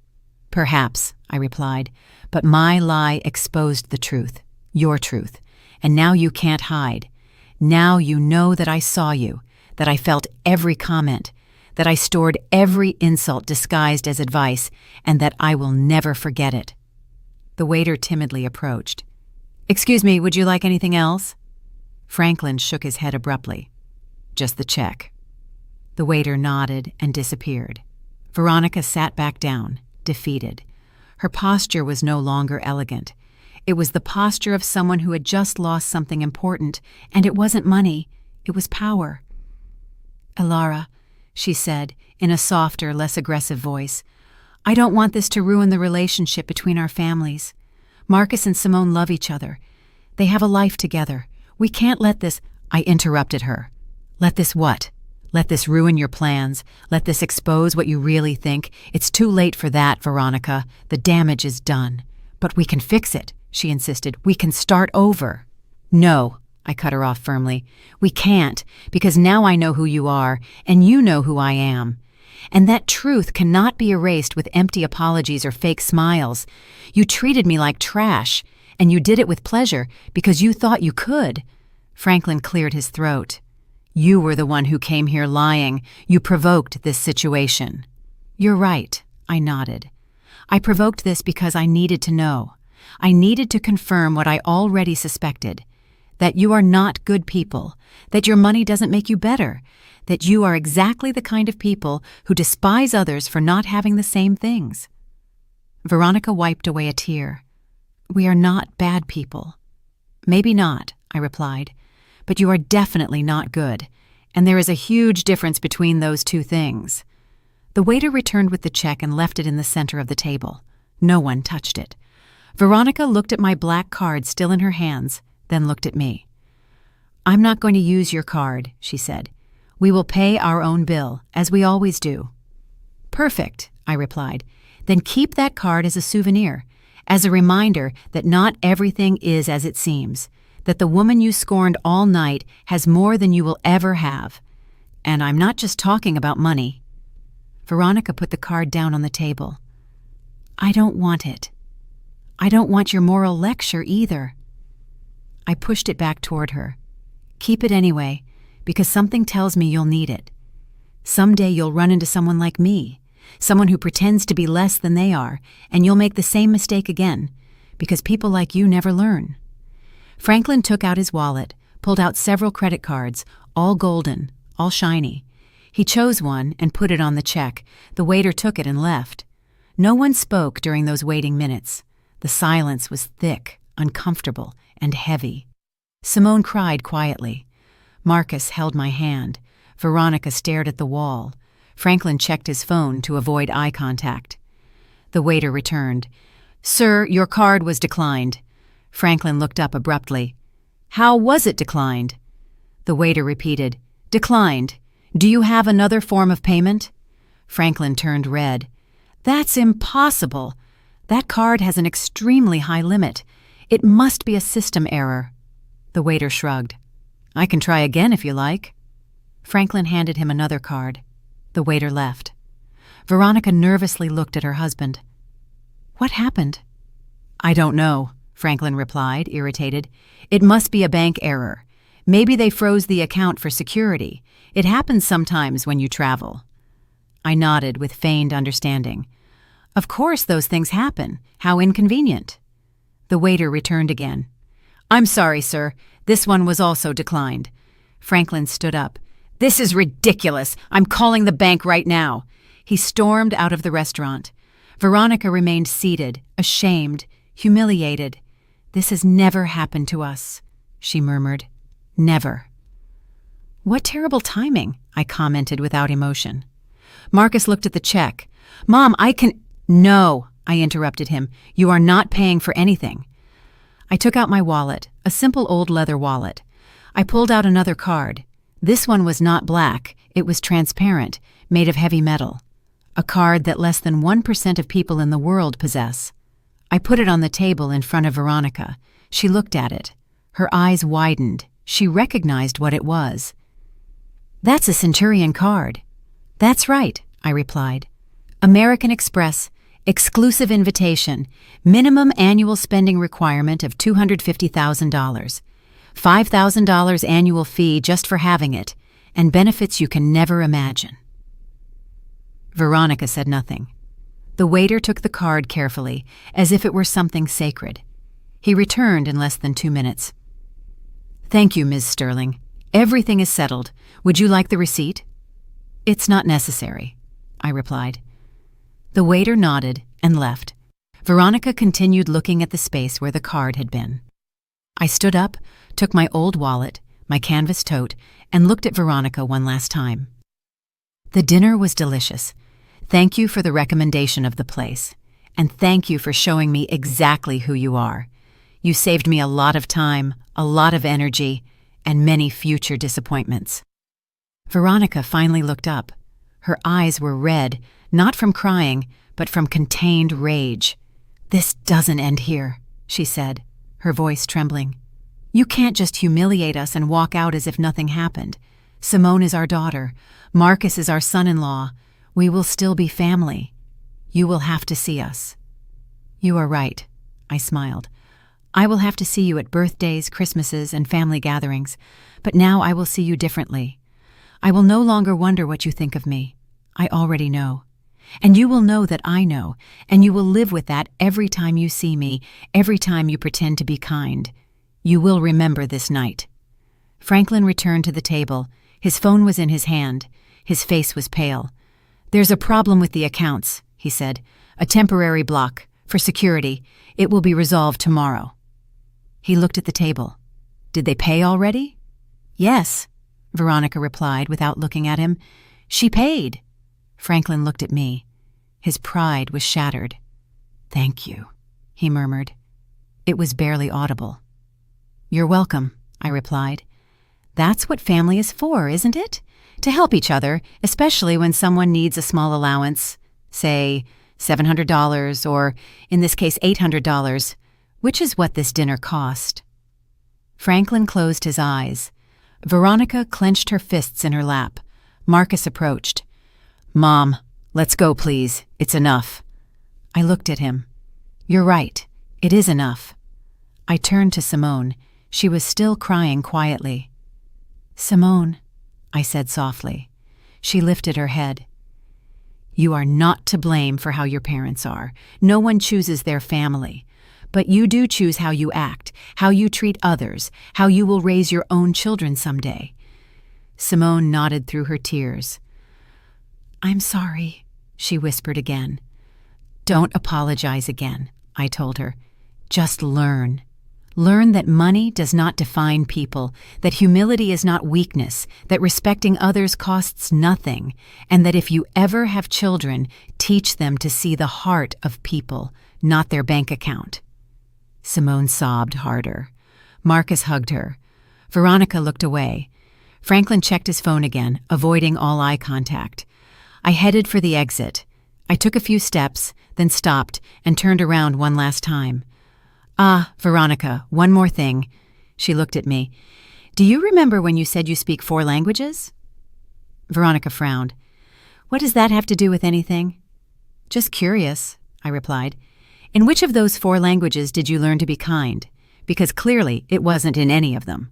Perhaps, I replied, but my lie exposed the truth, your truth, and now you can't hide. Now you know that I saw you, that I felt every comment, that I stored every insult disguised as advice, and that I will never forget it. The waiter timidly approached. Excuse me, would you like anything else? Franklin shook his head abruptly. Just the check. The waiter nodded and disappeared. Veronica sat back down, defeated. Her posture was no longer elegant. It was the posture of someone who had just lost something important, and it wasn't money, it was power. Elara, she said, in a softer, less aggressive voice, I don't want this to ruin the relationship between our families. Marcus and Simone love each other. They have a life together. We can't let this... I interrupted her. Let this what? Let this ruin your plans. Let this expose what you really think. It's too late for that, Veronica. The damage is done. But we can fix it, she insisted. We can start over. No, I cut her off firmly. We can't, because now I know who you are, and you know who I am. And that truth cannot be erased with empty apologies or fake smiles. You treated me like trash, and you did it with pleasure because you thought you could. Franklin cleared his throat. You were the one who came here lying. You provoked this situation. You're right, I nodded. I provoked this because I needed to know. I needed to confirm what I already suspected, that you are not good people, that your money doesn't make you better, that you are exactly the kind of people who despise others for not having the same things. Veronica wiped away a tear. We are not bad people. Maybe not, I replied, but you are definitely not good, and there is a huge difference between those two things. The waiter returned with the check and left it in the center of the table. No one touched it. Veronica looked at my black card still in her hands, then looked at me. I'm not going to use your card, she said. We will pay our own bill, as we always do. Perfect, I replied. Then keep that card as a souvenir, as a reminder that not everything is as it seems, that the woman you scorned all night has more than you will ever have. And I'm not just talking about money. Veronica put the card down on the table. I don't want it. I don't want your moral lecture either. I pushed it back toward her. Keep it anyway, because something tells me you'll need it. Someday you'll run into someone like me, someone who pretends to be less than they are, and you'll make the same mistake again, because people like you never learn. Franklin took out his wallet, pulled out several credit cards, all golden, all shiny. He chose one and put it on the check. The waiter took it and left. No one spoke during those waiting minutes. The silence was thick, uncomfortable, and heavy. Simone cried quietly. Marcus held my hand. Veronica stared at the wall. Franklin checked his phone to avoid eye contact. The waiter returned. Sir, your card was declined. Franklin looked up abruptly. How was it declined? The waiter repeated. Declined. Do you have another form of payment? Franklin turned red. That's impossible. That card has an extremely high limit. It must be a system error. The waiter shrugged. I can try again if you like. Franklin handed him another card. The waiter left. Veronica nervously looked at her husband. What happened? I don't know, Franklin replied, irritated. It must be a bank error. Maybe they froze the account for security. It happens sometimes when you travel. I nodded with feigned understanding. Of course those things happen. How inconvenient. The waiter returned again. I'm sorry, sir. This one was also declined. Franklin stood up. This is ridiculous. I'm calling the bank right now. He stormed out of the restaurant. Veronica remained seated, ashamed, humiliated. This has never happened to us, she murmured. Never. What terrible timing, I commented without emotion. Marcus looked at the check. Mom, No, I interrupted him. You are not paying for anything. I took out my wallet, a simple old leather wallet. I pulled out another card. This one was not black. It was transparent, made of heavy metal. A card that less than 1% of people in the world possess. I put it on the table in front of Veronica. She looked at it. Her eyes widened. She recognized what it was. That's a Centurion card. That's right, I replied. American Express, exclusive invitation, minimum annual spending requirement of $250,000, $5,000 annual fee just for having it, and benefits you can never imagine. Veronica said nothing. The waiter took the card carefully, as if it were something sacred. He returned in less than 2 minutes. Thank you, Ms. Sterling. Everything is settled. Would you like the receipt? It's not necessary, I replied. The waiter nodded and left. Veronica continued looking at the space where the card had been. I stood up, took my old wallet, my canvas tote, and looked at Veronica one last time. The dinner was delicious. Thank you for the recommendation of the place, and thank you for showing me exactly who you are. You saved me a lot of time, a lot of energy, and many future disappointments. Veronica finally looked up. Her eyes were red, not from crying, but from contained rage. This doesn't end here, she said, her voice trembling. You can't just humiliate us and walk out as if nothing happened. Simone is our daughter. Marcus is our son-in-law. We will still be family. You will have to see us. You are right, I smiled. I will have to see you at birthdays, Christmases, and family gatherings, but now I will see you differently. I will no longer wonder what you think of me. I already know. And you will know that I know, and you will live with that every time you see me, every time you pretend to be kind. You will remember this night." Franklin returned to the table. His phone was in his hand. His face was pale. "There's a problem with the accounts," he said. "A temporary block. For security. It will be resolved tomorrow." He looked at the table. "Did they pay already?" "Yes," Veronica replied without looking at him. "She paid." Franklin looked at me. His pride was shattered. "Thank you," he murmured. It was barely audible. "You're welcome," I replied. "That's what family is for, isn't it? To help each other, especially when someone needs a small allowance, say $700 or, in this case, $800, which is what this dinner cost." Franklin closed his eyes. Veronica clenched her fists in her lap. Marcus approached. "Mom, let's go, please. It's enough." I looked at him. "You're right. It is enough." I turned to Simone. She was still crying quietly. "Simone," I said softly. She lifted her head. "You are not to blame for how your parents are. No one chooses their family. But you do choose how you act, how you treat others, how you will raise your own children someday." Simone nodded through her tears. "I'm sorry," she whispered again. "Don't apologize again," I told her. "Just learn. Learn that money does not define people, that humility is not weakness, that respecting others costs nothing, and that if you ever have children, teach them to see the heart of people, not their bank account." Simone sobbed harder. Marcus hugged her. Veronica looked away. Franklin checked his phone again, avoiding all eye contact. I headed for the exit. I took a few steps, then stopped and turned around one last time. "Ah, Veronica, one more thing." She looked at me. "Do you remember when you said you speak 4 languages?" Veronica frowned. "What does that have to do with anything?" "Just curious," I replied. "In which of those 4 languages did you learn to be kind? Because clearly it wasn't in any of them."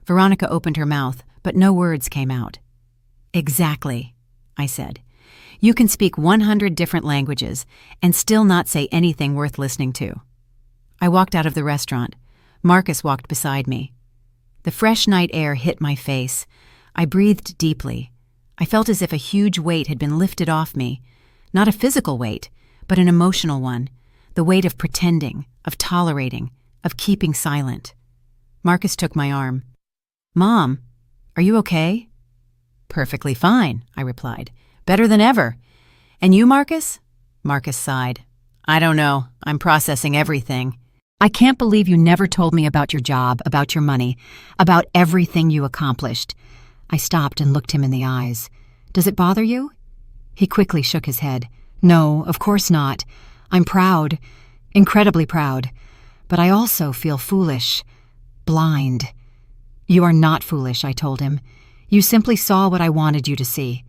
Veronica opened her mouth, but no words came out. "Exactly," I said. "You can speak 100 different languages and still not say anything worth listening to." I walked out of the restaurant. Marcus walked beside me. The fresh night air hit my face. I breathed deeply. I felt as if a huge weight had been lifted off me. Not a physical weight, but an emotional one. The weight of pretending, of tolerating, of keeping silent. Marcus took my arm. "Mom, are you okay?" "Perfectly fine," I replied. "Better than ever. And you, Marcus?" Marcus sighed. "I don't know. I'm processing everything." "I can't believe you never told me about your job, about your money, about everything you accomplished." I stopped and looked him in the eyes. "Does it bother you?" He quickly shook his head. "No, of course not. I'm proud, incredibly proud. But I also feel foolish, blind." "You are not foolish," I told him. "You simply saw what I wanted you to see.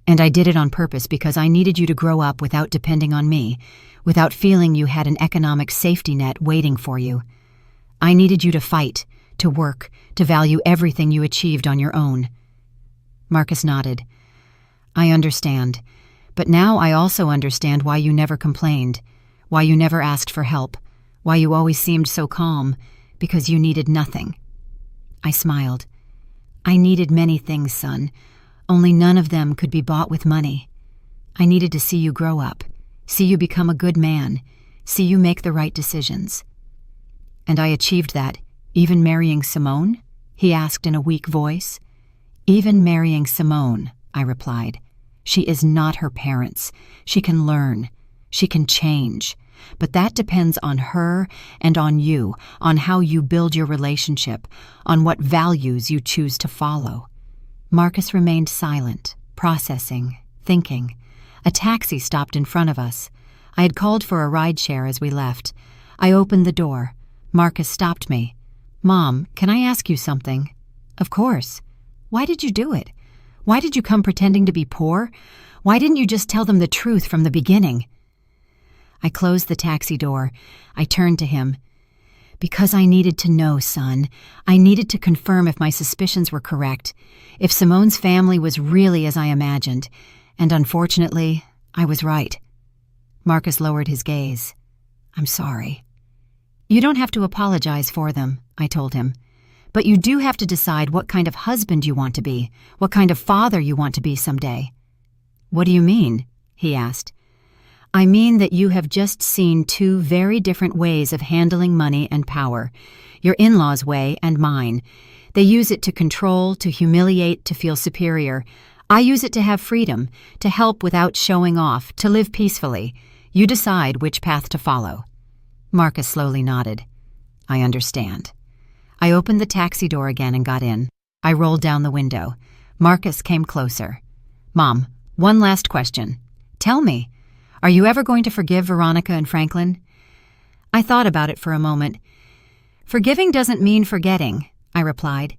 And I did it on purpose because I needed you to grow up without depending on me, without feeling you had an economic safety net waiting for you. I needed you to fight, to work, to value everything you achieved on your own." Marcus nodded. "I understand. But now I also understand why you never complained, why you never asked for help, why you always seemed so calm, because you needed nothing." I smiled. "I needed many things, son. Only none of them could be bought with money. I needed to see you grow up, see you become a good man, see you make the right decisions." "And I achieved that, even marrying Simone?" he asked in a weak voice. "Even marrying Simone," I replied. "She is not her parents. She can learn. She can change. But that depends on her and on you, on how you build your relationship, on what values you choose to follow." Marcus remained silent, processing, thinking. A taxi stopped in front of us. I had called for a rideshare as we left. I opened the door. Marcus stopped me. "Mom, can I ask you something?" "Of course." "Why did you do it? Why did you come pretending to be poor? Why didn't you just tell them the truth from the beginning?" I closed the taxi door. I turned to him. "Because I needed to know, son. I needed to confirm if my suspicions were correct, if Simone's family was really as I imagined. And unfortunately, I was right." Marcus lowered his gaze. "I'm sorry." "You don't have to apologize for them," I told him. "But you do have to decide what kind of husband you want to be, what kind of father you want to be someday." "What do you mean?" he asked. "I mean that you have just seen two very different ways of handling money and power, your in-laws' way and mine. They use it to control, to humiliate, to feel superior. I use it to have freedom, to help without showing off, to live peacefully. You decide which path to follow." Marcus slowly nodded. "I understand." I opened the taxi door again and got in. I rolled down the window. Marcus came closer. "Mom, one last question. Tell me, are you ever going to forgive Veronica and Franklin?" I thought about it for a moment. "Forgiving doesn't mean forgetting," I replied.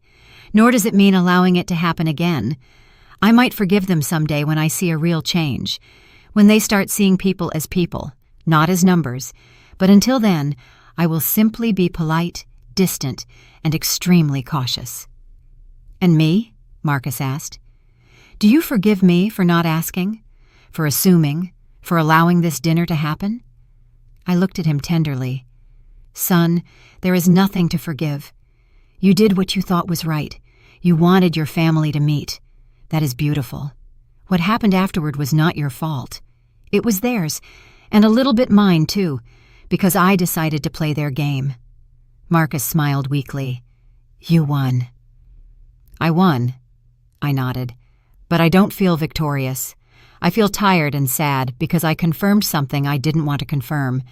"Nor does it mean allowing it to happen again. I might forgive them someday when I see a real change, when they start seeing people as people, not as numbers. But until then, I will simply be polite, distant, and extremely cautious." "And me?" Marcus asked. "Do you forgive me for not asking, for assuming, for allowing this dinner to happen?" I looked at him tenderly. "Son, there is nothing to forgive. You did what you thought was right. You wanted your family to meet. That is beautiful. What happened afterward was not your fault. It was theirs, and a little bit mine too, because I decided to play their game." Marcus smiled weakly. "You won." "I won," I nodded, "but I don't feel victorious. I feel tired and sad because I confirmed something I didn't want to confirm,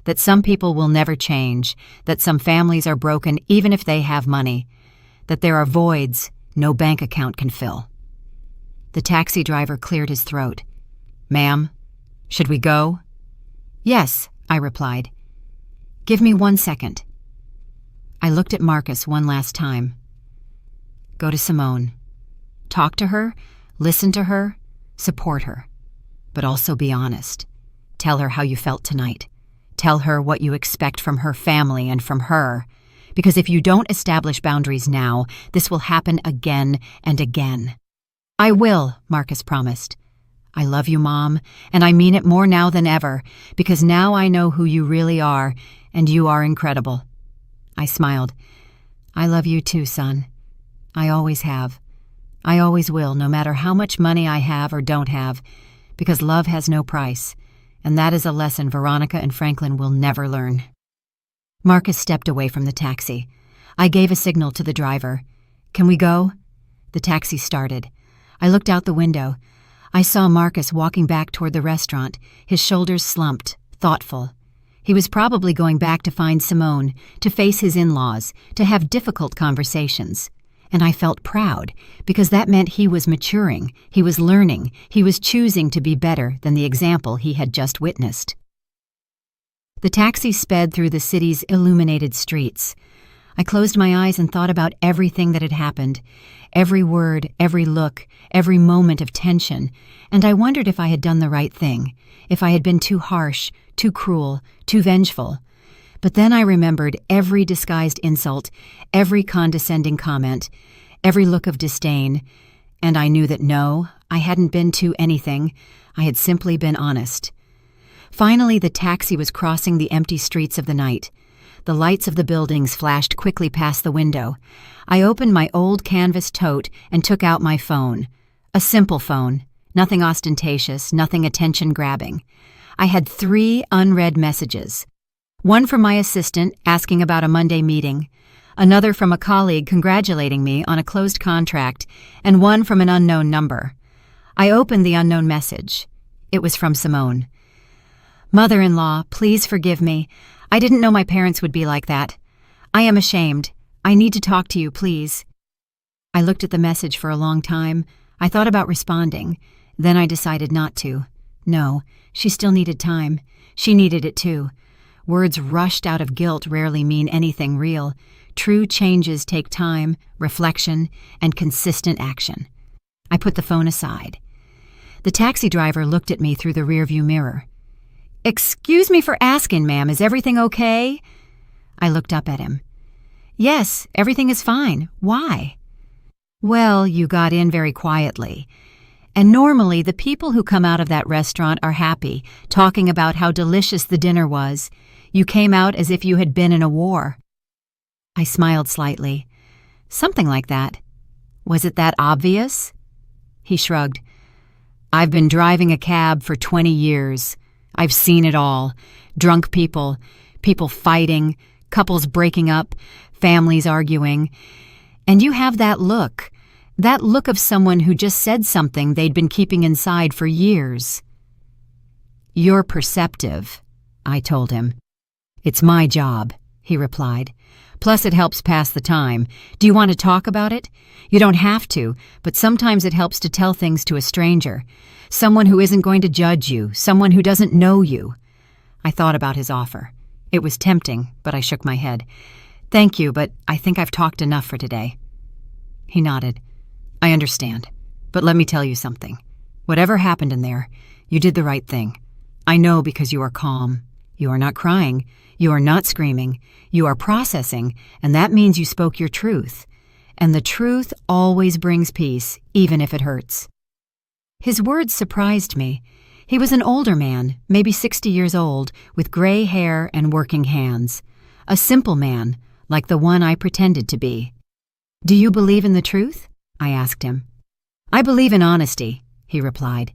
that some people will never change, that some families are broken even if they have money, that there are voids no bank account can fill." The taxi driver cleared his throat. "Ma'am, should we go?" "Yes," I replied. "Give me 1 second." I looked at Marcus one last time. "Go to Simone. Talk to her, listen to her, support her. But also be honest. Tell her how you felt tonight. Tell her what you expect from her family and from her. Because if you don't establish boundaries now, this will happen again and again." "I will," Marcus promised. "I love you, Mom, and I mean it more now than ever, because now I know who you really are, and you are incredible." I smiled. "I love you too, son. I always have. I always will, no matter how much money I have or don't have, because love has no price, and that is a lesson Veronica and Franklin will never learn." Marcus stepped away from the taxi. I gave a signal to the driver. "Can we go?" The taxi started. I looked out the window. I saw Marcus walking back toward the restaurant, his shoulders slumped, thoughtful. He was probably going back to find Simone, to face his in-laws, to have difficult conversations. And I felt proud, because that meant he was maturing, he was learning, he was choosing to be better than the example he had just witnessed. The taxi sped through the city's illuminated streets. I closed my eyes and thought about everything that had happened, every word, every look, every moment of tension, and I wondered if I had done the right thing, if I had been too harsh, too cruel, too vengeful. But then I remembered every disguised insult, every condescending comment, every look of disdain, and I knew that no, I hadn't been too anything, I had simply been honest. Finally, the taxi was crossing the empty streets of the night. The lights of the buildings flashed quickly past the window. I opened my old canvas tote and took out my phone. A simple phone, nothing ostentatious, nothing attention-grabbing. I had 3 unread messages. One from my assistant asking about a Monday meeting, another from a colleague congratulating me on a closed contract, and one from an unknown number. I opened the unknown message. It was from Simone. "Mother-in-law, please forgive me. I didn't know my parents would be like that. I am ashamed. I need to talk to you, please." I looked at the message for a long time. I thought about responding. Then I decided not to. No, she still needed time. She needed it too. Words rushed out of guilt rarely mean anything real. True changes take time, reflection, and consistent action. I put the phone aside. The taxi driver looked at me through the rearview mirror. "Excuse me for asking, ma'am, is everything okay?" I looked up at him. "Yes, everything is fine. Why?" "Well, you got in very quietly. And normally the people who come out of that restaurant are happy, talking about how delicious the dinner was. You came out as if you had been in a war." I smiled slightly. Something like that. Was it that obvious? He shrugged. I've been driving a cab for 20 years. I've seen it all. Drunk people, people fighting, couples breaking up, families arguing. And you have that look of someone who just said something they'd been keeping inside for years. You're perceptive, I told him. It's my job, he replied. Plus it helps pass the time. Do you want to talk about it? You don't have to, but sometimes it helps to tell things to a stranger. Someone who isn't going to judge you, someone who doesn't know you. I thought about his offer. It was tempting, but I shook my head. Thank you, but I think I've talked enough for today. He nodded. I understand, but let me tell you something. Whatever happened in there, you did the right thing. I know because you are calm. You are not crying. You are not screaming. You are processing, and that means you spoke your truth. And the truth always brings peace, even if it hurts. His words surprised me. He was an older man, maybe 60 years old, with gray hair and working hands. A simple man, like the one I pretended to be. Do you believe in the truth? I asked him. I believe in honesty, he replied.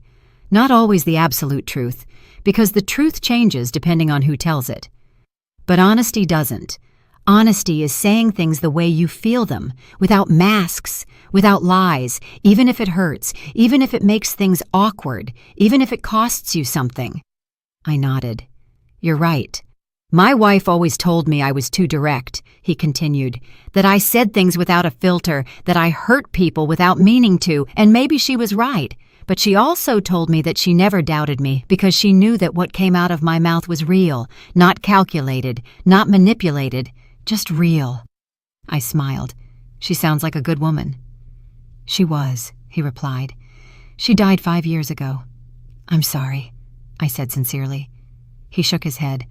Not always the absolute truth, because the truth changes depending on who tells it. But honesty doesn't. Honesty is saying things the way you feel them, without masks, without lies, even if it hurts, even if it makes things awkward, even if it costs you something. I nodded. You're right. My wife always told me I was too direct, he continued, that I said things without a filter, that I hurt people without meaning to, and maybe she was right. But she also told me that she never doubted me because she knew that what came out of my mouth was real, not calculated, not manipulated, just real. I smiled. She sounds like a good woman. She was, he replied. She died 5 years ago. I'm sorry, I said sincerely. He shook his head.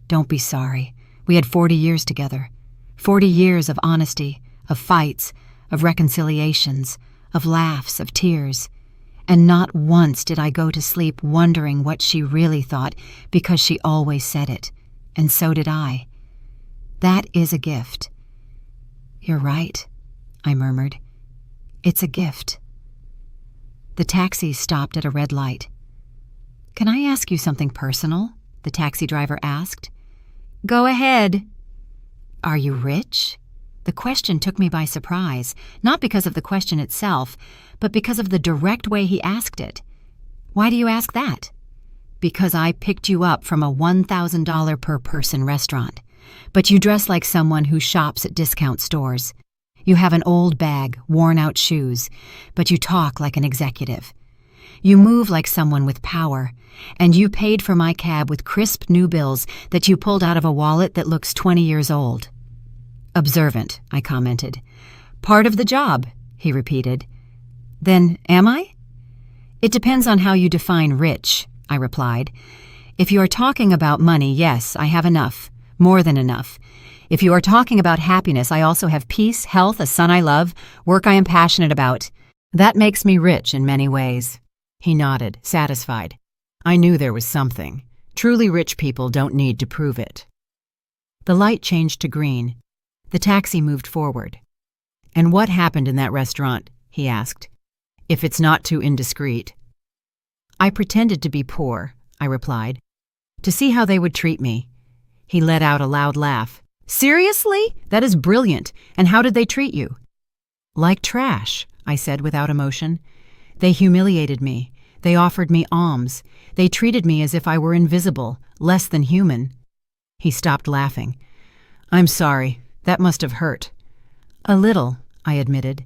Don't be sorry. We had 40 years together. 40 years of honesty, of fights, of reconciliations, of laughs, of tears. And not once did I go to sleep wondering what she really thought because she always said it. And so did I. That is a gift. You're right, I murmured. It's a gift. The taxi stopped at a red light. Can I ask you something personal? The taxi driver asked. Go ahead. Are you rich? The question took me by surprise, not because of the question itself, but because of the direct way he asked it. Why do you ask that? Because I picked you up from a $1,000 per person restaurant, but you dress like someone who shops at discount stores. You have an old bag, worn-out shoes, but you talk like an executive. You move like someone with power, and you paid for my cab with crisp new bills that you pulled out of a wallet that looks 20 years old. Observant, I commented. Part of the job, he repeated. Then am I? It depends on how you define rich, I replied. If you are talking about money, yes, I have enough, more than enough. If you are talking about happiness, I also have peace, health, a son I love, work I am passionate about. That makes me rich in many ways. He nodded, satisfied. I knew there was something. Truly rich people don't need to prove it. The light changed to green. The taxi moved forward. And what happened in that restaurant? He asked. If it's not too indiscreet. I pretended to be poor, I replied, to see how they would treat me. He let out a loud laugh. Seriously? That is brilliant. And how did they treat you? Like trash, I said without emotion. They humiliated me. They offered me alms. They treated me as if I were invisible, less than human. He stopped laughing. I'm sorry. That must have hurt. A little, I admitted.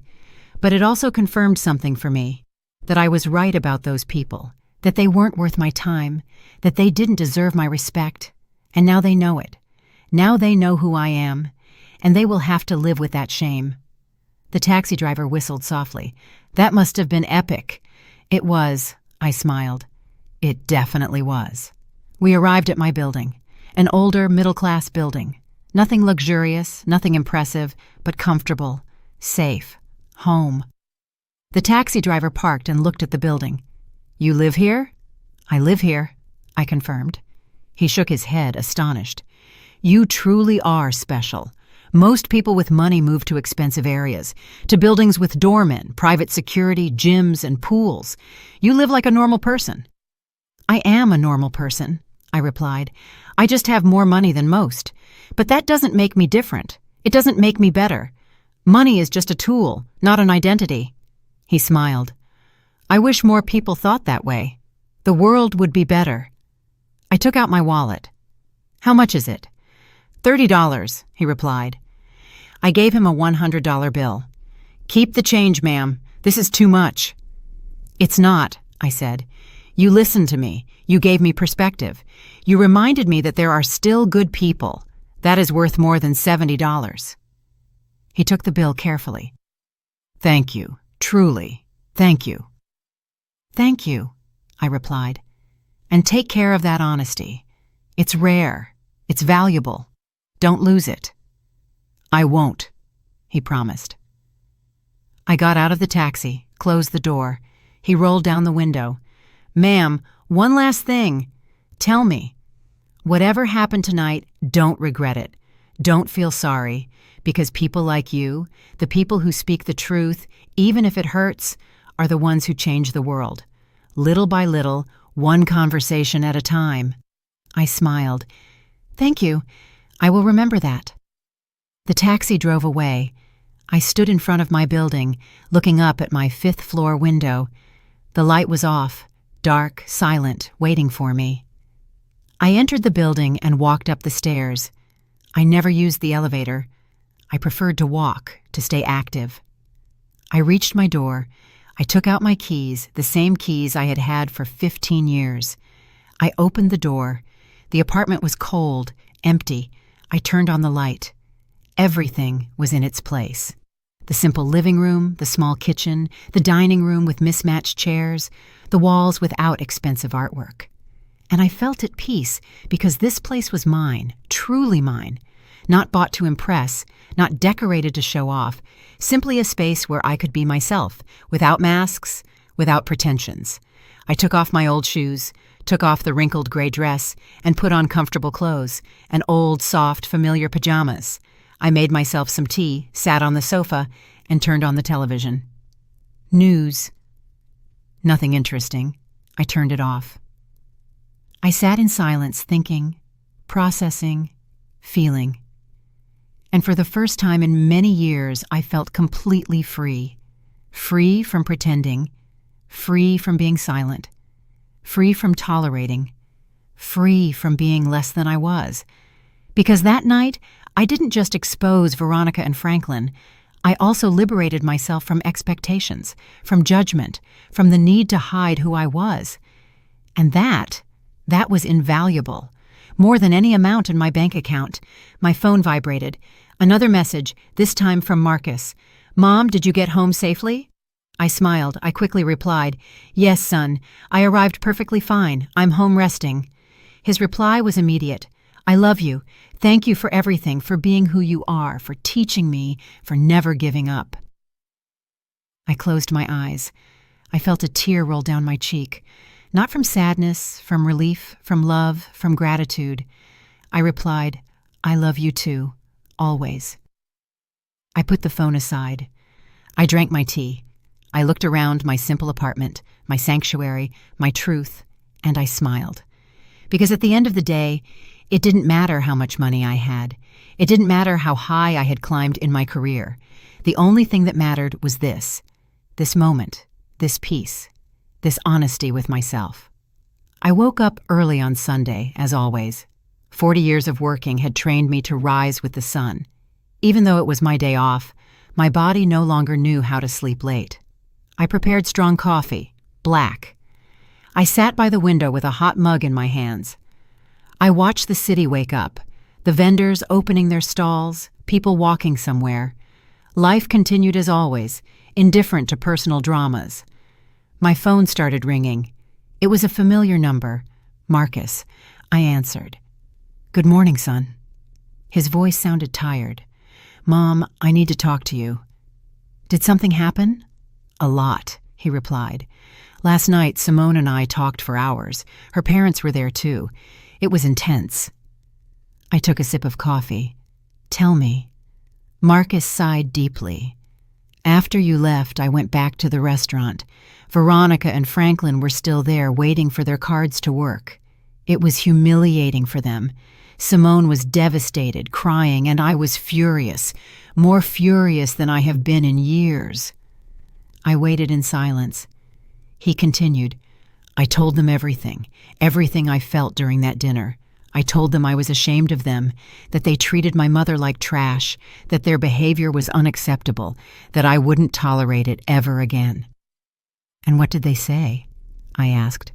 But it also confirmed something for me. That I was right about those people. That they weren't worth my time. That they didn't deserve my respect. And now they know it. Now they know who I am. And they will have to live with that shame. The taxi driver whistled softly. That must have been epic. It was, I smiled. It definitely was. We arrived at my building. An older, middle-class building. Nothing luxurious, nothing impressive, but comfortable, safe, home. The taxi driver parked and looked at the building. You live here? I live here, I confirmed. He shook his head, astonished. You truly are special. Most people with money move to expensive areas, to buildings with doormen, private security, gyms, and pools. You live like a normal person." "I am a normal person," I replied. "I just have more money than most. But that doesn't make me different. It doesn't make me better. Money is just a tool, not an identity." He smiled. "I wish more people thought that way. The world would be better." I took out my wallet. "How much is it?" $30, he replied. I gave him a $100 bill. "Keep the change, ma'am. This is too much." "It's not," I said. "You listened to me. You gave me perspective. You reminded me that there are still good people. That is worth more than $70. He took the bill carefully. "Thank you. Truly. Thank you." "Thank you," I replied. "And take care of that honesty. It's rare. It's valuable. Don't lose it." "I won't," he promised. I got out of the taxi, closed the door. He rolled down the window. "Ma'am, one last thing. Tell me. Whatever happened tonight, don't regret it. Don't feel sorry, because people like you, the people who speak the truth, even if it hurts, are the ones who change the world. Little by little, one conversation at a time." I smiled. "Thank you. I will remember that." The taxi drove away. I stood in front of my building, looking up at my 5th-floor window. The light was off, dark, silent, waiting for me. I entered the building and walked up the stairs. I never used the elevator. I preferred to walk, to stay active. I reached my door. I took out my keys, the same keys I had had for 15 years. I opened the door. The apartment was cold, empty. I turned on the light. Everything was in its place. The simple living room, the small kitchen, the dining room with mismatched chairs, the walls without expensive artwork. And I felt at peace because this place was mine, truly mine, not bought to impress, not decorated to show off, simply a space where I could be myself, without masks, without pretensions. I took off my old shoes, took off the wrinkled gray dress, and put on comfortable clothes, and old, soft, familiar pajamas. I made myself some tea, sat on the sofa, and turned on the television. News. Nothing interesting. I turned it off. I sat in silence, thinking, processing, feeling. And for the first time in many years, I felt completely free. Free from pretending, free from being silent, free from tolerating, free from being less than I was. Because that night, I didn't just expose Veronica and Franklin. I also liberated myself from expectations, from judgment, from the need to hide who I was. And that was invaluable. More than any amount in my bank account. My phone vibrated. Another message, this time from Marcus. "Mom, did you get home safely?" I smiled. I quickly replied, "Yes, son. I arrived perfectly fine. I'm home resting." His reply was immediate. "I love you. Thank you for everything, for being who you are, for teaching me, for never giving up." I closed my eyes. I felt a tear roll down my cheek. Not from sadness, from relief, from love, from gratitude. I replied, "I love you too, always." I put the phone aside. I drank my tea. I looked around my simple apartment, my sanctuary, my truth, and I smiled. Because at the end of the day, it didn't matter how much money I had. It didn't matter how high I had climbed in my career. The only thing that mattered was this moment, this peace, this honesty with myself. I woke up early on Sunday, as always. 40 years of working had trained me to rise with the sun. Even though it was my day off, my body no longer knew how to sleep late. I prepared strong coffee, black. I sat by the window with a hot mug in my hands. I watched the city wake up, the vendors opening their stalls, people walking somewhere. Life continued as always, indifferent to personal dramas. My phone started ringing. It was a familiar number, Marcus. I answered. "Good morning, son." His voice sounded tired. "Mom, I need to talk to you." "Did something happen?" "A lot," he replied. "Last night, Simone and I talked for hours. Her parents were there too. It was intense." I took a sip of coffee. "Tell me, Marcus sighed deeply. After you left, I went back to the restaurant. Veronica and Franklin were still there, waiting for their cards to work. It was humiliating for them. Simone was devastated, crying, and I was furious, more furious than I have been in years. I waited in silence. He continued, I told them everything I felt during that dinner. I told them I was ashamed of them, that they treated my mother like trash, that their behavior was unacceptable, that I wouldn't tolerate it ever again. And what did they say? I asked.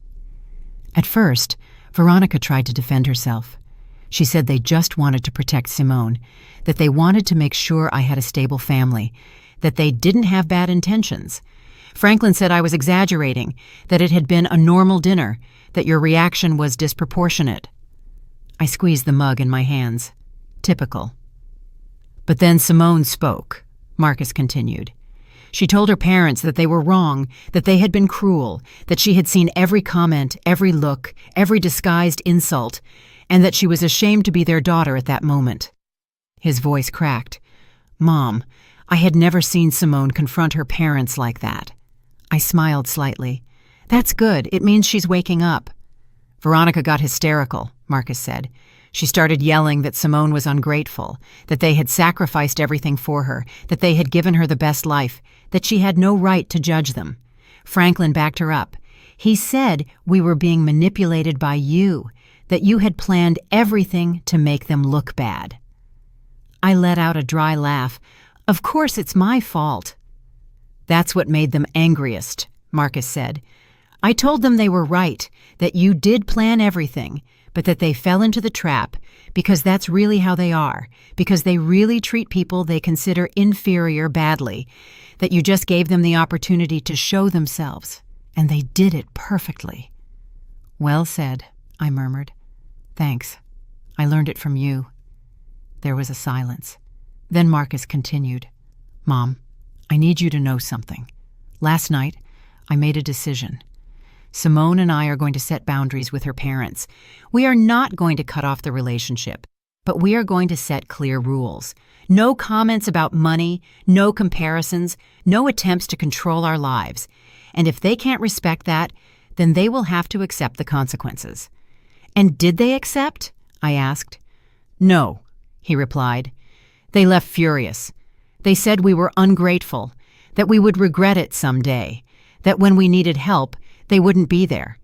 At first, Veronica tried to defend herself. She said they just wanted to protect Simone, that they wanted to make sure I had a stable family, that they didn't have bad intentions. Franklin said I was exaggerating, that it had been a normal dinner, that your reaction was disproportionate. I squeezed the mug in my hands. Typical. But then Simone spoke, Marcus continued. She told her parents that they were wrong, that they had been cruel, that she had seen every comment, every look, every disguised insult, and that she was ashamed to be their daughter at that moment. His voice cracked. Mom, I had never seen Simone confront her parents like that. I smiled slightly. That's good. It means she's waking up. Veronica got hysterical, Marcus said. She started yelling that Simone was ungrateful, that they had sacrificed everything for her, that they had given her the best life, that she had no right to judge them. Franklin backed her up. He said we were being manipulated by you, that you had planned everything to make them look bad. I let out a dry laugh. Of course it's my fault. That's what made them angriest, Marcus said. I told them they were right, that you did plan everything, but that they fell into the trap because that's really how they are, because they really treat people they consider inferior badly, that you just gave them the opportunity to show themselves, and they did it perfectly. Well said, I murmured. Thanks. I learned it from you. There was a silence. Then Marcus continued. Mom, I need you to know something. Last night, I made a decision. Simone and I are going to set boundaries with her parents. We are not going to cut off the relationship, but we are going to set clear rules. No comments about money, no comparisons, no attempts to control our lives. And if they can't respect that, then they will have to accept the consequences. And did they accept? I asked. No, he replied. They left furious. They said we were ungrateful, that we would regret it someday, that when we needed help, they wouldn't be there.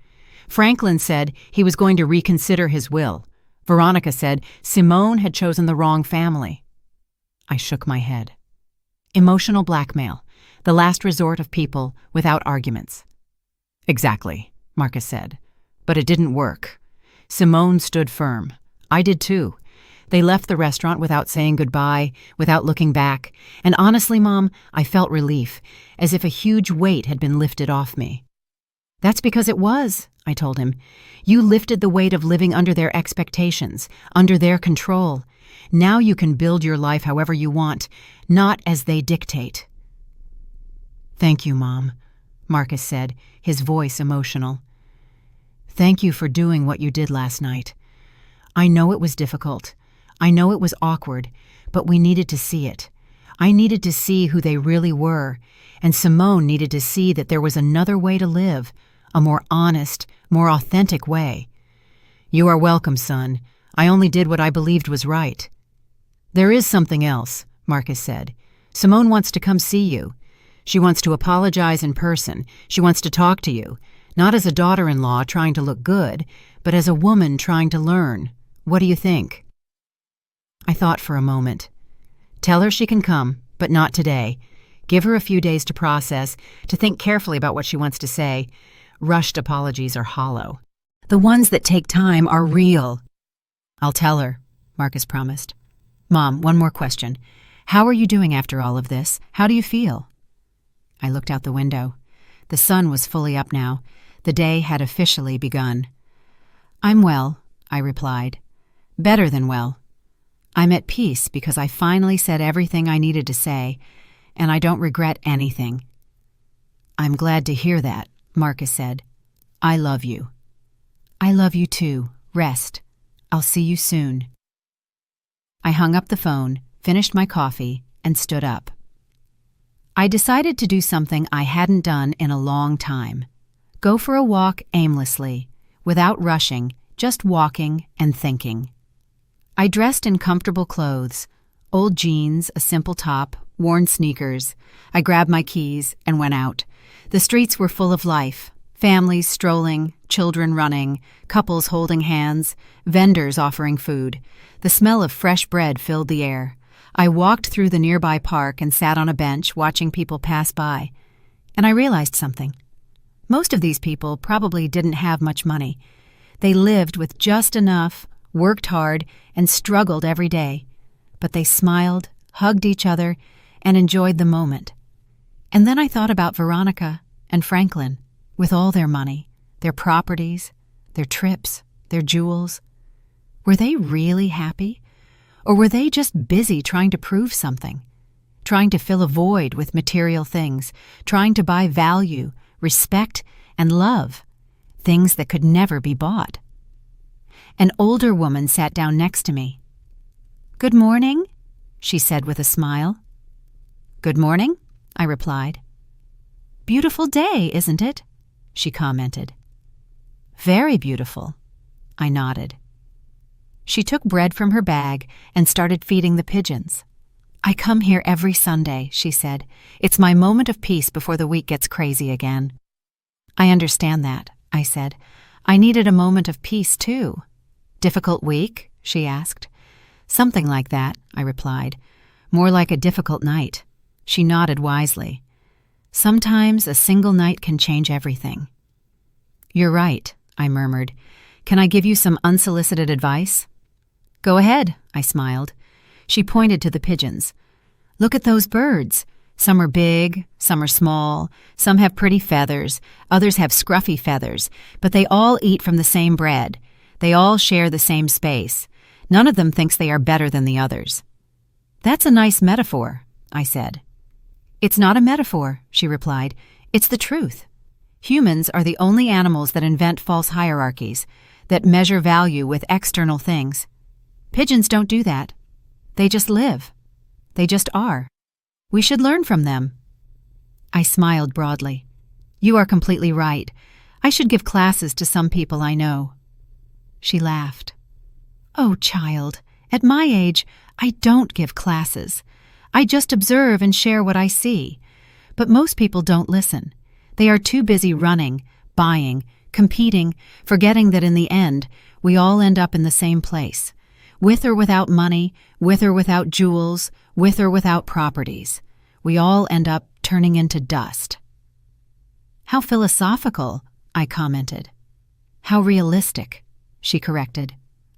Franklin said he was going to reconsider his will. Veronica said Simone had chosen the wrong family. I shook my head. Emotional blackmail, the last resort of people without arguments. Exactly, Marcus said. But it didn't work. Simone stood firm. I did too. They left the restaurant without saying goodbye, without looking back. And honestly, Mom, I felt relief, as if a huge weight had been lifted off me. That's because it was, I told him. You lifted the weight of living under their expectations, under their control. Now you can build your life however you want, not as they dictate. Thank you, Mom, Marcus said, his voice emotional. Thank you for doing what you did last night. I know it was difficult. I know it was awkward, but we needed to see it. I needed to see who they really were, and Simone needed to see that there was another way to live, a more honest, more authentic way. You are welcome, son. I only did what I believed was right. There is something else, Marcus said. Simone wants to come see you. She wants to apologize in person. She wants to talk to you, not as a daughter-in-law trying to look good, but as a woman trying to learn. What do you think? I thought for a moment. Tell her she can come, but not today. Give her a few days to process, to think carefully about what she wants to say. Rushed apologies are hollow. The ones that take time are real. I'll tell her, Marcus promised. Mom, one more question. How are you doing after all of this? How do you feel? I looked out the window. The sun was fully up now. The day had officially begun. I'm well, I replied. Better than well. I'm at peace because I finally said everything I needed to say, and I don't regret anything. I'm glad to hear that, Marcus said. I love you. I love you too. Rest. I'll see you soon. I hung up the phone, finished my coffee, and stood up. I decided to do something I hadn't done in a long time. Go for a walk aimlessly, without rushing, just walking and thinking. I dressed in comfortable clothes, old jeans, a simple top, worn sneakers. I grabbed my keys and went out. The streets were full of life. Families strolling, children running, couples holding hands, vendors offering food. The smell of fresh bread filled the air. I walked through the nearby park and sat on a bench watching people pass by. And I realized something. Most of these people probably didn't have much money. They lived with just enough, worked hard, and struggled every day. But they smiled, hugged each other, and enjoyed the moment. And then I thought about Veronica and Franklin, with all their money, their properties, their trips, their jewels. Were they really happy? Or were they just busy trying to prove something? Trying to fill a void with material things, trying to buy value, respect, and love, things that could never be bought. An older woman sat down next to me. "Good morning," she said with a smile. "Good morning," I replied. "Beautiful day, isn't it?" she commented. "Very beautiful," I nodded. She took bread from her bag and started feeding the pigeons. "I come here every Sunday," she said. "It's my moment of peace before the week gets crazy again." "I understand that," I said. "I needed a moment of peace, too." "Difficult week?" she asked. "Something like that," I replied. "More like a difficult night." She nodded wisely. "Sometimes a single night can change everything." "You're right," I murmured. "Can I give you some unsolicited advice?" "Go ahead," I smiled. She pointed to the pigeons. "Look at those birds. Some are big, some are small, some have pretty feathers, others have scruffy feathers, but they all eat from the same bread. They all share the same space. None of them thinks they are better than the others." "That's a nice metaphor," I said. "It's not a metaphor," she replied. "It's the truth. Humans are the only animals that invent false hierarchies, that measure value with external things. Pigeons don't do that. They just live. They just are. We should learn from them." I smiled broadly. "You are completely right. I should give classes to some people I know." She laughed. "Oh, child, at my age, I don't give classes. I just observe and share what I see. But most people don't listen. They are too busy running, buying, competing, forgetting that in the end, we all end up in the same place. With or without money, with or without jewels, with or without properties. We all end up turning into dust." "How philosophical," I commented. "How realistic," she corrected.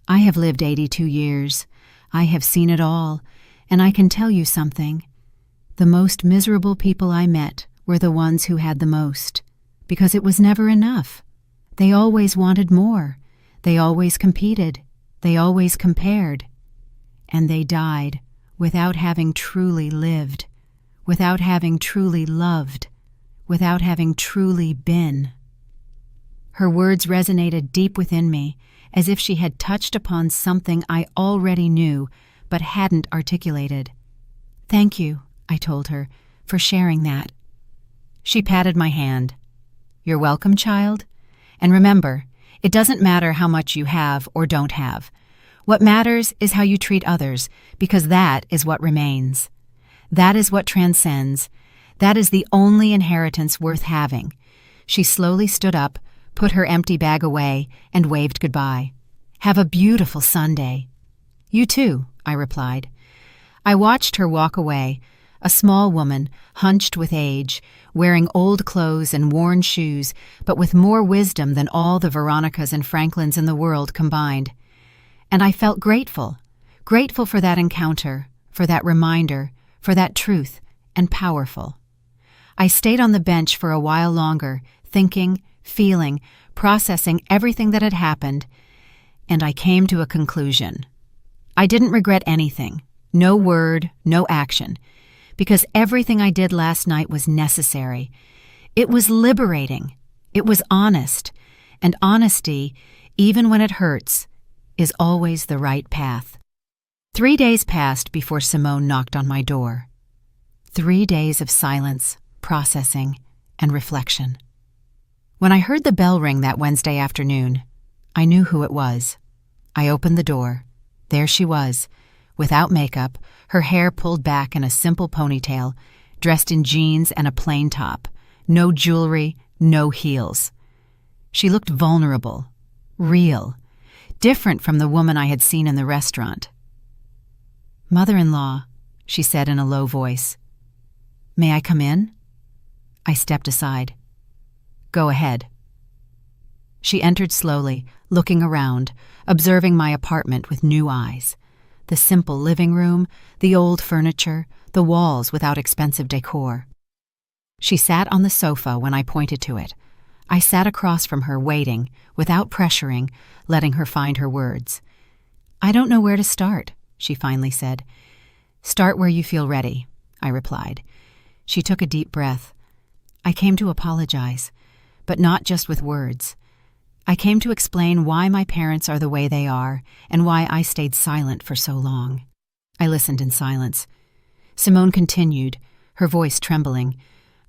"I have lived 82 years. I have seen it all, and I can tell you something. The most miserable people I met were the ones who had the most, because it was never enough. They always wanted more. They always competed. They always compared. And they died without having truly lived, without having truly loved, without having truly been." Her words resonated deep within me, as if she had touched upon something I already knew but hadn't articulated. "Thank you," I told her, "for sharing that." She patted my hand. "You're welcome, child. And remember, it doesn't matter how much you have or don't have. What matters is how you treat others, because that is what remains. That is what transcends. That is the only inheritance worth having." She slowly stood up, put her empty bag away, and waved goodbye. "Have a beautiful Sunday." "You too," I replied. I watched her walk away, a small woman, hunched with age, wearing old clothes and worn shoes, but with more wisdom than all the Veronicas and Franklins in the world combined. And I felt grateful for that encounter, for that reminder, for that truth, and powerful. I stayed on the bench for a while longer, thinking, feeling, processing everything that had happened, and I came to a conclusion. I didn't regret anything, no word, no action, because everything I did last night was necessary. It was liberating. It was honest. And honesty, even when it hurts, is always the right path. 3 days passed before Simone knocked on my door. 3 days of silence, processing, and reflection. When I heard the bell ring that Wednesday afternoon, I knew who it was. I opened the door. There she was, without makeup, her hair pulled back in a simple ponytail, dressed in jeans and a plain top. No jewelry, no heels. She looked vulnerable, real, different from the woman I had seen in the restaurant. "Mother-in-law," she said in a low voice. "May I come in?" I stepped aside. "Go ahead." She entered slowly, looking around, observing my apartment with new eyes. The simple living room, the old furniture, the walls without expensive decor. She sat on the sofa when I pointed to it. I sat across from her, waiting, without pressuring, letting her find her words. "I don't know where to start," she finally said. "Start where you feel ready," I replied. She took a deep breath. "I came to apologize, but not just with words. I came to explain why my parents are the way they are and why I stayed silent for so long." I listened in silence. Simone continued, her voice trembling.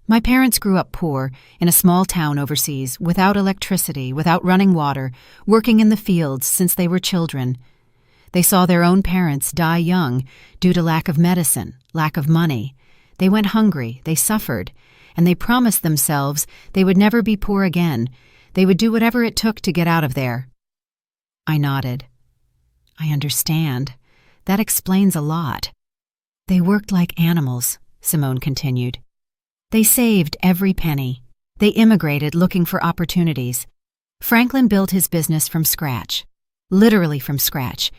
"My parents grew up poor, in a small town overseas, without electricity, without running water, working in the fields since they were children. They saw their own parents die young due to lack of medicine, lack of money. They went hungry, they suffered, and they promised themselves they would never be poor again. They would do whatever it took to get out of there." I nodded. "I understand. That explains a lot." "They worked like animals," Simone continued. "They saved every penny. They immigrated looking for opportunities. Franklin built his business from scratch, literally from scratch.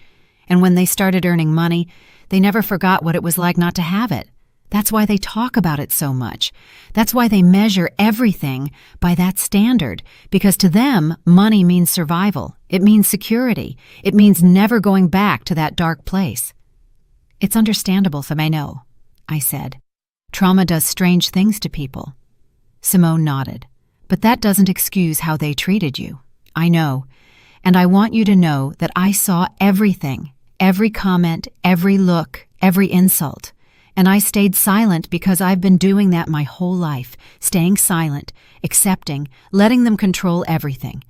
And when they started earning money, they never forgot what it was like not to have it. That's why they talk about it so much. That's why they measure everything by that standard, because to them, money means survival. It means security. It means never going back to that dark place." "It's understandable, Femeno," I said. "Trauma does strange things to people." Simone nodded. "But that doesn't excuse how they treated you. I know. And I want you to know that I saw everything, every comment, every look, every insult. And I stayed silent because I've been doing that my whole life, staying silent, accepting, letting them control everything.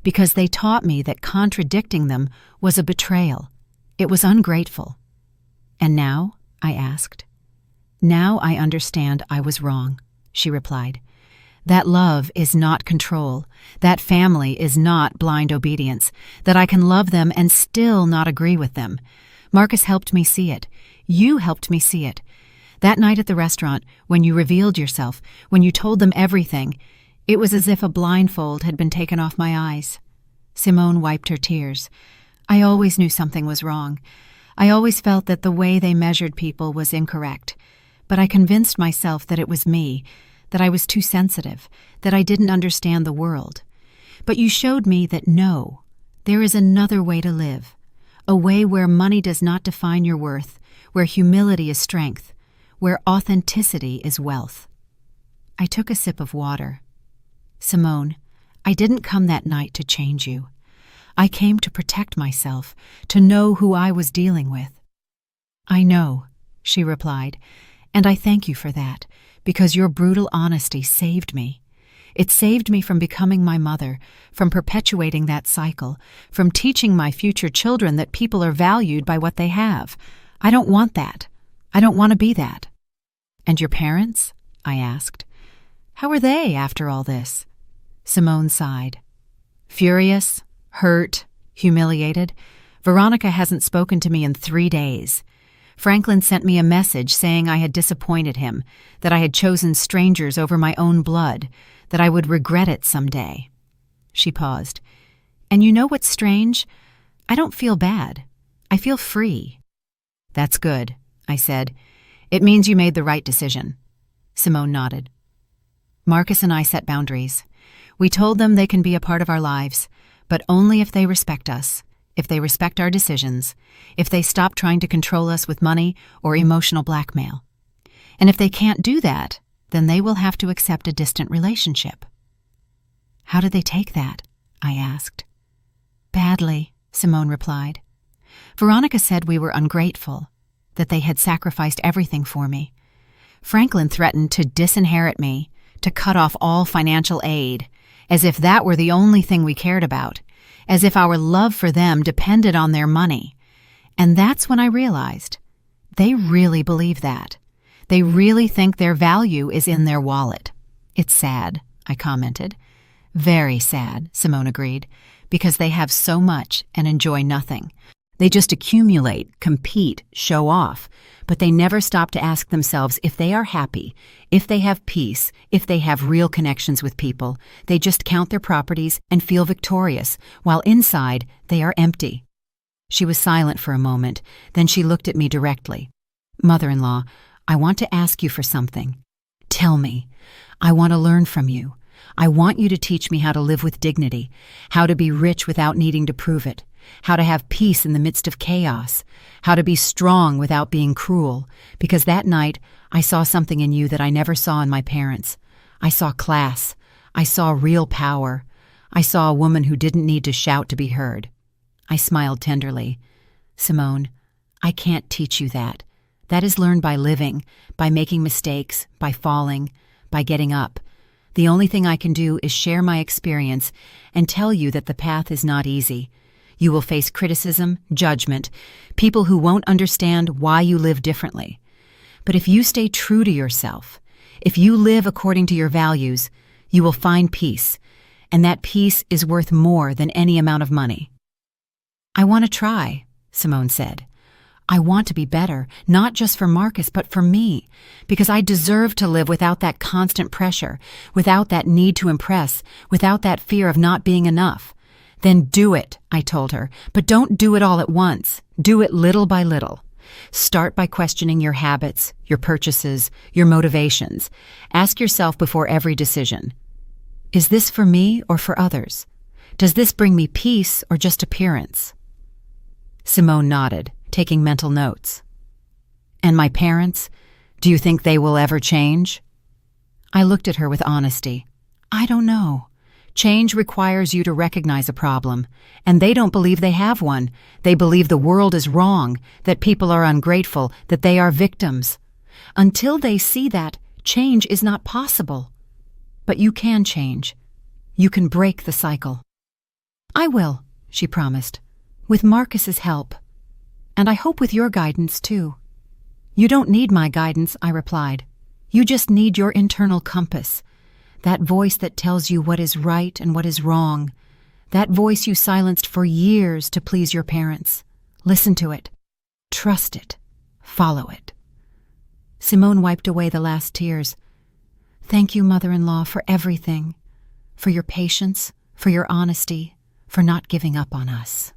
Because they taught me that contradicting them was a betrayal. It was ungrateful." "And now?" I asked. "Now I understand I was wrong," she replied. "That love is not control. That family is not blind obedience. That I can love them and still not agree with them. Marcus helped me see it. You helped me see it. That night at the restaurant, when you revealed yourself, when you told them everything, it was as if a blindfold had been taken off my eyes." Simone wiped her tears. "I always knew something was wrong. I always felt that the way they measured people was incorrect. But I convinced myself that it was me, that I was too sensitive, that I didn't understand the world. But you showed me that no, there is another way to live. A way where money does not define your worth, where humility is strength, where authenticity is wealth." I took a sip of water. "Simone, I didn't come that night to change you. I came to protect myself, to know who I was dealing with." "I know," she replied, "and I thank you for that, because your brutal honesty saved me. It saved me from becoming my mother, from perpetuating that cycle, from teaching my future children that people are valued by what they have. I don't want that. I don't want to be that." "And your parents?" I asked. "How are they after all this?" Simone sighed. "Furious, hurt, humiliated. Veronica hasn't spoken to me in 3 days. Franklin sent me a message saying I had disappointed him, that I had chosen strangers over my own blood, that I would regret it someday." She paused. "And you know what's strange? I don't feel bad. I feel free." "That's good," I said. "It means you made the right decision." Simone nodded. "Marcus and I set boundaries. We told them they can be a part of our lives, but only if they respect us, if they respect our decisions, if they stop trying to control us with money or emotional blackmail. And if they can't do that, then they will have to accept a distant relationship." "How did they take that?" I asked. "Badly," Simone replied. "Veronica said we were ungrateful, that they had sacrificed everything for me. Franklin threatened to disinherit me, to cut off all financial aid, as if that were the only thing we cared about, as if our love for them depended on their money. And that's when I realized they really believe that. They really think their value is in their wallet. It's sad, I commented. Very sad, Simone agreed, because they have so much and enjoy nothing. They just accumulate, compete, show off, but they never stop to ask themselves if they are happy, if they have peace, if they have real connections with people. They just count their properties and feel victorious, while inside they are empty. She was silent for a moment, then she looked at me directly. Mother-in-law, I want to ask you for something. Tell me. I want to learn from you. I want you to teach me how to live with dignity, how to be rich without needing to prove it, how to have peace in the midst of chaos, how to be strong without being cruel, because that night I saw something in you that I never saw in my parents. I saw class. I saw real power. I saw a woman who didn't need to shout to be heard. I smiled tenderly. Simone, I can't teach you that. That is learned by living, by making mistakes, by falling, by getting up. The only thing I can do is share my experience and tell you that the path is not easy. You will face criticism, judgment, people who won't understand why you live differently. But if you stay true to yourself, if you live according to your values, you will find peace, and that peace is worth more than any amount of money. I want to try, Simone said. I want to be better, not just for Marcus, but for me, because I deserve to live without that constant pressure, without that need to impress, without that fear of not being enough. Then do it, I told her, but don't do it all at once. Do it little by little. Start by questioning your habits, your purchases, your motivations. Ask yourself before every decision, is this for me or for others? Does this bring me peace or just appearance? Simone nodded, taking mental notes. And my parents? Do you think they will ever change? I looked at her with honesty. I don't know. Change requires you to recognize a problem, and they don't believe they have one. They believe the world is wrong, that people are ungrateful, that they are victims. Until they see that, change is not possible. But you can change. You can break the cycle. I will, she promised, with Marcus's help. And I hope with your guidance, too. You don't need my guidance, I replied. You just need your internal compass. That voice that tells you what is right and what is wrong. That voice you silenced for years to please your parents. Listen to it. Trust it. Follow it. Simone wiped away the last tears. Thank you, mother-in-law, for everything. For your patience, for your honesty, for not giving up on us.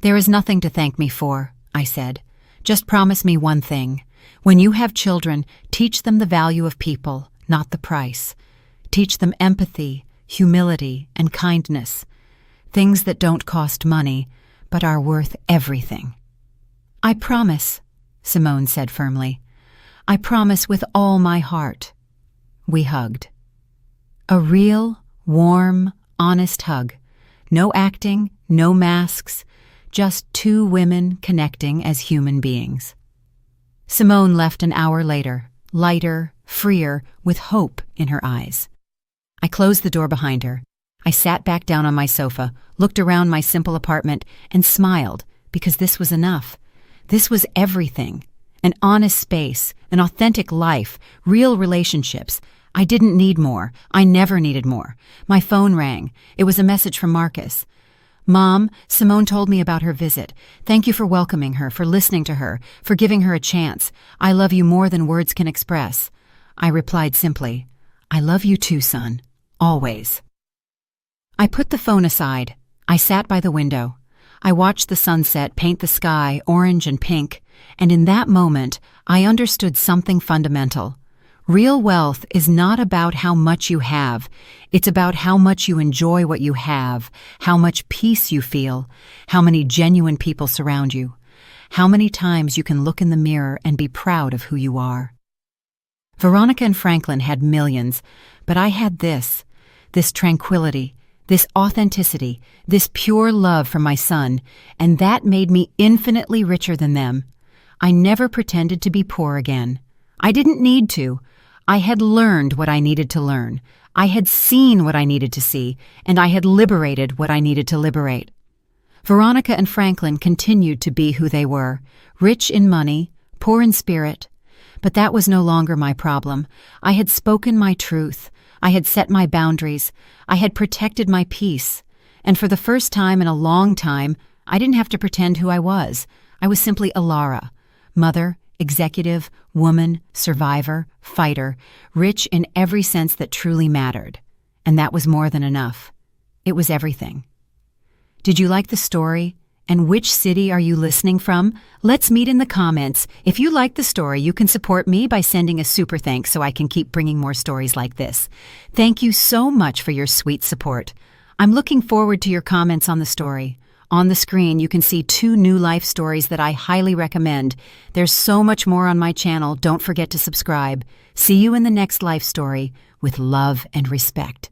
There is nothing to thank me for, I said. Just promise me one thing. When you have children, teach them the value of people, not the price. Teach them empathy, humility, and kindness. Things that don't cost money, but are worth everything. I promise, Simone said firmly. I promise with all my heart. We hugged. A real, warm, honest hug. No acting, no masks, just two women connecting as human beings. Simone left an hour later, lighter, freer, with hope in her eyes. I closed the door behind her. I sat back down on my sofa, looked around my simple apartment, and smiled, because this was enough. This was everything. An honest space, an authentic life, real relationships. I didn't need more. I never needed more. My phone rang. It was a message from Marcus. Mom, Simone told me about her visit. Thank you for welcoming her, for listening to her, for giving her a chance. I love you more than words can express. I replied simply, I love you too, son. Always. I put the phone aside. I sat by the window. I watched the sunset paint the sky orange and pink, and in that moment, I understood something fundamental. Real wealth is not about how much you have. It's about how much you enjoy what you have, how much peace you feel, how many genuine people surround you, how many times you can look in the mirror and be proud of who you are. Veronica and Franklin had millions, but I had this tranquility, this authenticity, this pure love for my son, and that made me infinitely richer than them. I never pretended to be poor again. I didn't need to. I had learned what I needed to learn. I had seen what I needed to see, and I had liberated what I needed to liberate. Veronica and Franklin continued to be who they were, rich in money, poor in spirit. But that was no longer my problem. I had spoken my truth. I had set my boundaries. I had protected my peace. And for the first time in a long time, I didn't have to pretend who I was. I was simply Alara, mother, executive, woman, survivor, fighter, rich in every sense that truly mattered. And that was more than enough. It was everything. Did you like the story? And which city are you listening from? Let's meet in the comments. If you like the story, you can support me by sending a super thanks so I can keep bringing more stories like this. Thank you so much for your sweet support. I'm looking forward to your comments on the story. On the screen, you can see 2 new life stories that I highly recommend. There's so much more on my channel. Don't forget to subscribe. See you in the next life story with love and respect.